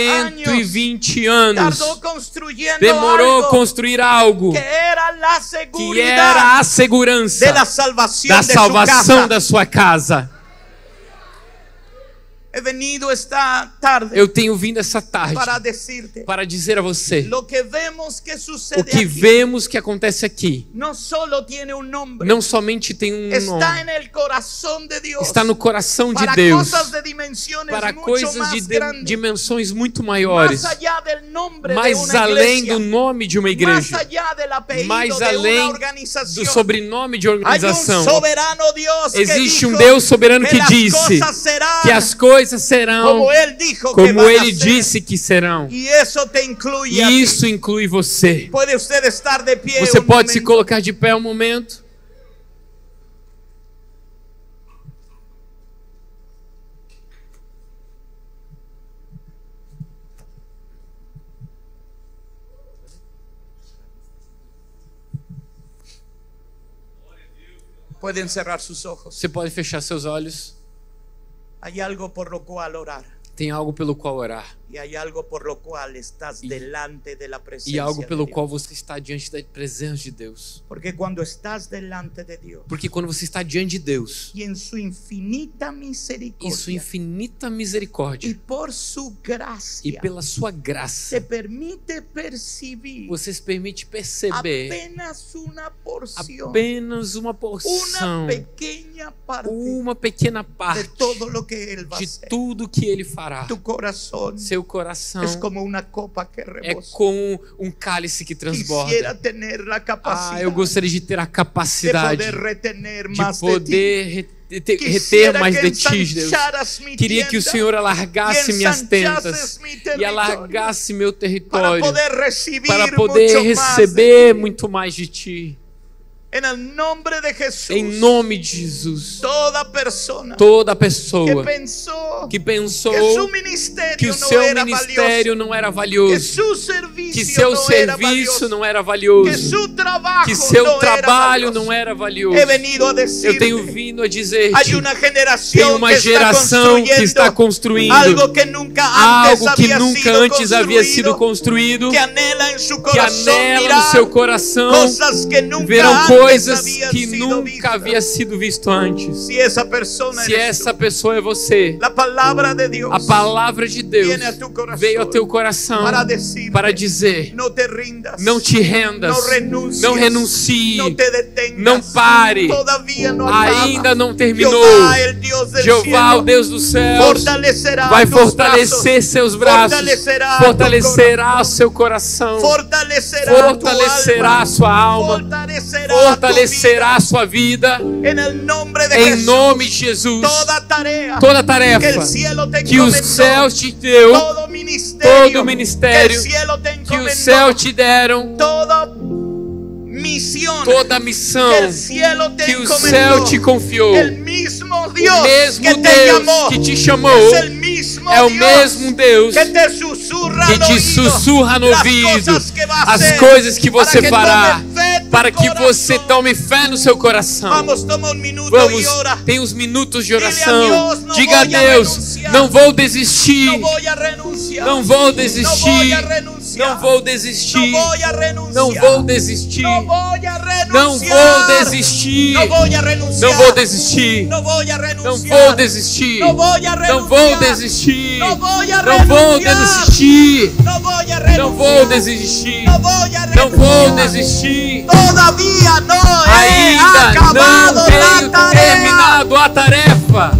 S2: 120 anos
S1: tardó construyendo
S2: demorou
S1: algo
S2: a construir algo
S1: que era la
S2: que
S1: seguridad
S2: era a segurança
S1: de la salvación
S2: da
S1: de su
S2: salvação
S1: casa.
S2: da sua casa.
S1: He venido esta tarde
S2: Eu tenho vindo essa tarde
S1: para decirte
S2: para dizer a você
S1: lo que vemos que
S2: o
S1: sucede
S2: que
S1: aquí
S2: vemos que acontece aqui.
S1: no solo tiene un nombre,
S2: Não somente tem um
S1: está
S2: nome,
S1: en el corazón de Dios
S2: está no coração de
S1: para
S2: Deus,
S1: cosas de dimensiones
S2: para
S1: mucho
S2: coisas
S1: más
S2: de
S1: grandes,
S2: dimensões muito maiores,
S1: más allá del nombre de
S2: mais
S1: una
S2: além
S1: iglesia,
S2: do nome de uma
S1: más
S2: igreja,
S1: allá del apellido
S2: mais
S1: de una
S2: além do
S1: organización.
S2: sobrenome de
S1: Hay un
S2: organização.
S1: soberano Dios que
S2: Existe
S1: dijo
S2: Deus soberano que
S1: las
S2: disse
S1: cosas serán
S2: que as coisas serão
S1: como Él dijo que
S2: como
S1: van a
S2: Ele
S1: ser.
S2: disse que serão.
S1: Y eso te incluye a ti.
S2: E isso inclui você.
S1: Puede usted estar de pie
S2: Você
S1: un
S2: pode se
S1: momento.
S2: colocar de pé um momento.
S1: Pueden cerrar sus ojos.
S2: Você pode fechar seus olhos.
S1: Hay algo por lo cual orar.
S2: Tem algo pelo qual orar.
S1: Y hay algo por lo cual estás delante de la
S2: E
S1: presencia
S2: algo pelo
S1: de
S2: qual
S1: Dios.
S2: você está diante da presença de Deus.
S1: Porque cuando estás delante de Dios
S2: Porque quando você está diante de Deus,
S1: y en su infinita
S2: em
S1: misericordia
S2: sua infinita
S1: y
S2: misericórdia
S1: por su
S2: e
S1: gracia
S2: pela sua
S1: te
S2: graça,
S1: permite percibir
S2: você se permite perceber
S1: apenas una porción,
S2: apenas uma porção,
S1: una pequeña parte
S2: uma pequena
S1: de
S2: parte
S1: todo lo que Él va a
S2: de
S1: hacer.
S2: tudo que Ele fará.
S1: Tu corazón
S2: Seu coração
S1: es como una copa que
S2: é
S1: rebosa.
S2: como um cálice que
S1: Quisiera
S2: transborda.
S1: tener la capacidad
S2: Eu gostaria de ter a
S1: de
S2: capacidade
S1: poder retener
S2: de
S1: más de ti.
S2: poder reter
S1: Quisiera
S2: mais
S1: que
S2: de ti, Deus.
S1: ensancharas mi
S2: Queria que o
S1: tienda
S2: Senhor alargasse
S1: y
S2: minhas tendas
S1: ensanchases mi
S2: e
S1: territorio
S2: alargasse meu
S1: para
S2: território
S1: poder recibir
S2: para poder
S1: mucho más
S2: receber
S1: de ti.
S2: muito mais de ti.
S1: En el nombre de Jesús,
S2: Em nome de Jesus,
S1: toda persona
S2: toda
S1: que
S2: pessoa
S1: pensó
S2: que pensou
S1: que su
S2: que
S1: ministerio
S2: o
S1: no
S2: seu
S1: era
S2: ministério
S1: valioso,
S2: não era
S1: que
S2: valioso,
S1: su servicio
S2: que seu
S1: no era
S2: serviço
S1: valioso,
S2: não era
S1: que
S2: valioso,
S1: su trabajo
S2: que seu
S1: no era
S2: trabalho
S1: valioso.
S2: não era valioso.
S1: He venido a
S2: Eu
S1: decirte,
S2: tenho vindo a dizer-te,
S1: hay una
S2: tem
S1: generación
S2: uma
S1: que está
S2: geração que está construindo
S1: algo que nunca antes
S2: algo que
S1: había
S2: nunca
S1: sido
S2: antes havia sido
S1: construido,
S2: construído,
S1: que anhela en su
S2: que
S1: corazón
S2: anela no
S1: mirar
S2: seu coração,
S1: cosas que nunca
S2: verão
S1: antes
S2: coisas
S1: habían
S2: que
S1: sido
S2: nunca
S1: vistas.
S2: havia sido visto antes.
S1: Si esa persona
S2: Se
S1: eres
S2: essa
S1: tú,
S2: pessoa é você,
S1: la palabra de Dios
S2: a palavra de Deus
S1: viene a tu corazón
S2: veio ao teu coração
S1: para decirte,
S2: para dizer:
S1: no te rindas,
S2: não te rendas,
S1: no renuncies,
S2: não renuncie,
S1: no te detengas,
S2: não pare,
S1: todavía no
S2: ainda
S1: acaba.
S2: não terminou.
S1: Jehová, el Dios del
S2: Jeová, o
S1: cielo,
S2: Deus dos céus,
S1: fortalecerá
S2: vai
S1: tus
S2: fortalecer
S1: brazos,
S2: seus braços, fortalecerá o seu coração, fortalecerá a sua alma, fortalecerá a sua vida.
S1: En el nombre de
S2: Em
S1: Jesús,
S2: nome de Jesus,
S1: toda tarefa
S2: toda
S1: que
S2: tarefa
S1: el cielo te
S2: que os
S1: encomendó,
S2: céus te deu,
S1: todo ministério
S2: todo ministério
S1: que el cielo te
S2: que os
S1: encomendó,
S2: céus te deram,
S1: toda misión
S2: toda a missão
S1: que el cielo te
S2: que o
S1: encomendó,
S2: céu te confiou.
S1: el mismo Dios
S2: O mesmo
S1: que te
S2: Deus
S1: llamó
S2: que te chamou
S1: es el mismo
S2: é o
S1: Dios
S2: mesmo Deus
S1: que te susurra
S2: que
S1: al
S2: te
S1: oído
S2: sussurra no
S1: las
S2: ouvido
S1: cosas que va a
S2: as
S1: hacer
S2: coisas que
S1: para
S2: você
S1: que
S2: fará,
S1: tome fe en tu
S2: para que você
S1: corazón.
S2: tome fé no seu coração.
S1: Vamos, toma un minuto
S2: Vamos,
S1: y ora.
S2: tem uns minutos de
S1: Dile a
S2: oração.
S1: Deus, não
S2: Diga a
S1: vou
S2: Deus:
S1: renunciar.
S2: não vou desistir,
S1: No voy a renunciar.
S2: não vou
S1: No voy
S2: desistir,
S1: a renunciar.
S2: não vou
S1: No
S2: desistir,
S1: voy a renunciar.
S2: não vou desistir,
S1: No voy a
S2: não
S1: renunciar.
S2: vou desistir,
S1: No voy a renunciar.
S2: não vou desistir,
S1: No voy a
S2: não
S1: renunciar.
S2: vou desistir,
S1: No voy a
S2: não vou
S1: renunciar.
S2: desistir,
S1: No voy a
S2: não vou
S1: renunciar.
S2: desistir,
S1: No voy a renunciar.
S2: não vou desistir,
S1: No voy a
S2: não vou
S1: renunciar.
S2: desistir.
S1: Todavía no he
S2: Ainda
S1: acabado
S2: não
S1: la
S2: tenho
S1: tarea.
S2: terminado a tarefa.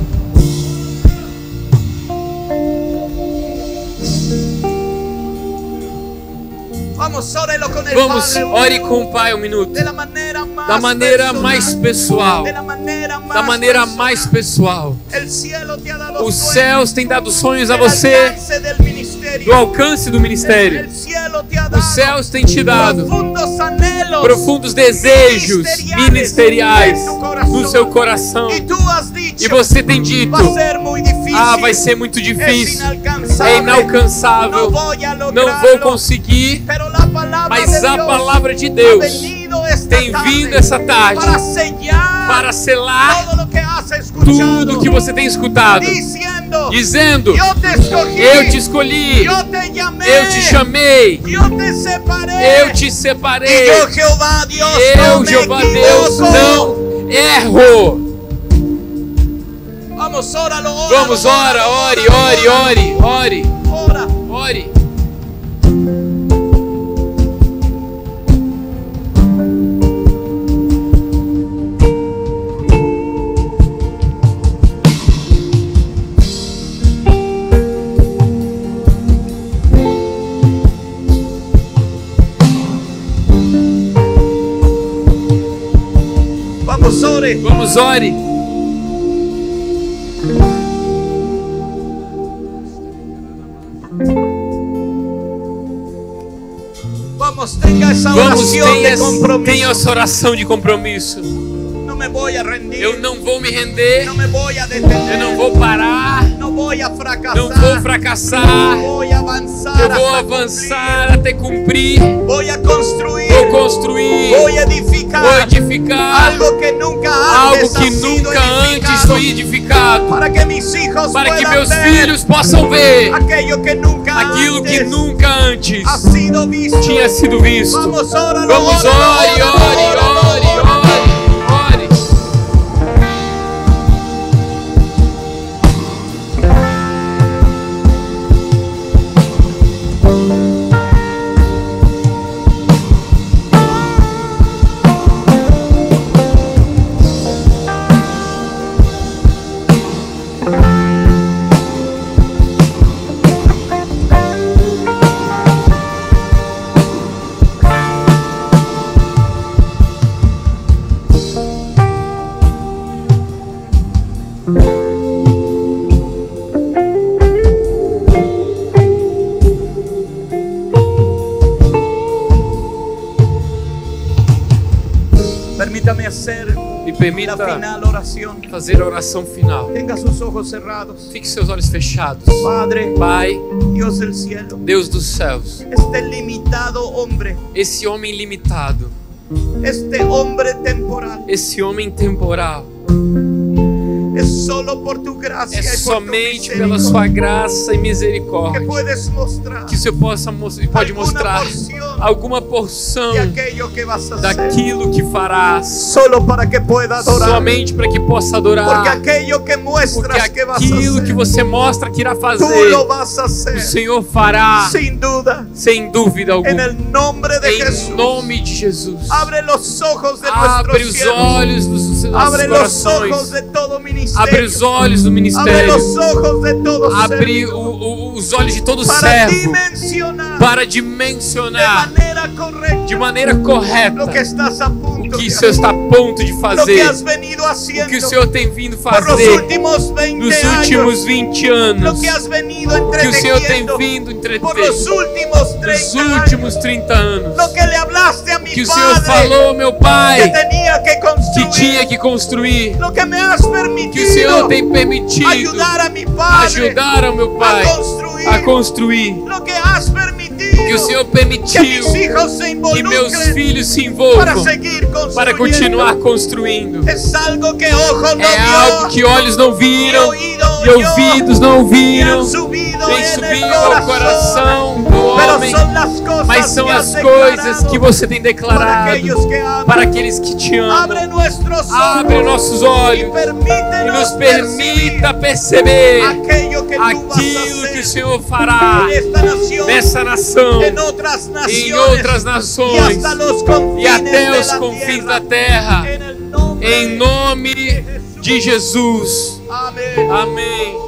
S1: Vamos, órelo con el
S2: Vamos,
S1: Padre.
S2: ore com o Pai um minuto.
S1: De la manera más
S2: Da maneira
S1: personal.
S2: mais pessoal.
S1: De la manera más
S2: Da maneira
S1: personal.
S2: mais pessoal.
S1: El cielo te ha dado
S2: Os
S1: sueños
S2: céus têm dado sonhos a
S1: del
S2: você
S1: alcance del ministerio.
S2: do alcance do ministério.
S1: El cielo te ha dado
S2: Os céus têm te dado
S1: profundos anhelos
S2: profundos desejos ministeriais no seu coração.
S1: Y tú has dicho,
S2: E você tem dito:
S1: va a ser muy difícil,
S2: ah, vai ser muito
S1: es
S2: difícil,
S1: inalcanzable,
S2: é inalcançável,
S1: no voy a
S2: não
S1: lograrlo,
S2: vou conseguir.
S1: pero la palabra
S2: Mas
S1: de
S2: a
S1: Dios
S2: palavra de
S1: ha
S2: Deus
S1: venido esta
S2: tem
S1: tarde
S2: vindo essa tarde
S1: para sellar
S2: para selar
S1: todo lo que has escuchado,
S2: tudo que você tem escutado, dizendo:
S1: yo te escogí,
S2: eu te escolhi,
S1: yo te llamé,
S2: eu te chamei,
S1: yo te separé,
S2: eu te
S1: y
S2: separei,
S1: yo Jehová Dios
S2: eu,
S1: no me
S2: Jeová Deus,
S1: equivoco.
S2: não erro.
S1: Vamos, óralo, óralo,
S2: Vamos, ora, ore, ore, ore, ore,
S1: ora.
S2: ore.
S1: Vamos, ore.
S2: Vamos, ore.
S1: Vamos, tenga esa
S2: Vamos,
S1: oración de compromiso.
S2: tenha essa oração de compromisso.
S1: No me voy a rendir.
S2: Eu não vou me render,
S1: No me voy a detener.
S2: eu não vou parar,
S1: No voy a fracasar.
S2: não vou fracassar,
S1: Voy a avanzar.
S2: eu vou
S1: hasta
S2: avançar até cumprir,
S1: cumplir. Voy a construir.
S2: vou construir,
S1: Voy a edificar.
S2: vou edificar
S1: Algo que nunca
S2: algo que nunca antes foi edificado,
S1: para que meus
S2: filhos possam ver
S1: aquilo que
S2: nunca antes
S1: tinha sido visto.
S2: Vamos, ore, ore, ore, ore. Me permita fazer a oração final.
S1: Tenga sus ojos cerrados.
S2: Fique seus olhos fechados.
S1: Padre,
S2: Pai,
S1: Dios del cielo,
S2: Deus dos céus,
S1: este limitado hombre,
S2: esse homem limitado,
S1: este hombre temporal,
S2: esse homem temporal,
S1: é solo por tu graça
S2: é somente pela sua graça e misericórdia que o Senhor pode mostrar alguma porção daquilo que farás,
S1: solo para que pueda adorar,
S2: somente para que possa adorar,
S1: porque aquilo
S2: que você mostra que irá fazer, o Senhor fará sem dúvida alguma. Em nome de Jesus,
S1: abre os olhos
S2: dos nossos corações, abre os olhos do ministério, abre os olhos de todo servo para dimensionar de maneira correta o que o Senhor está a ponto de fazer, o que o Senhor tem vindo fazer nos últimos 20 anos, o que o Senhor tem vindo entreter nos últimos 30 anos, que o Senhor falou ao meu pai que tinha que construir, que o Senhor tem permitido ajudar ao meu pai a construir, que o Senhor permitiu que meus filhos se envolvam para continuar construindo. É algo que olhos não viram e ouvidos não ouviram, nem subiu ao coração do homem, mas são as coisas que você tem declarado para aqueles que te amam. Abre nossos olhos e nos permita perceber aquilo que o Senhor fará nessa nação, em outras nações e até os confins da terra, em nome de Jesus. Amém.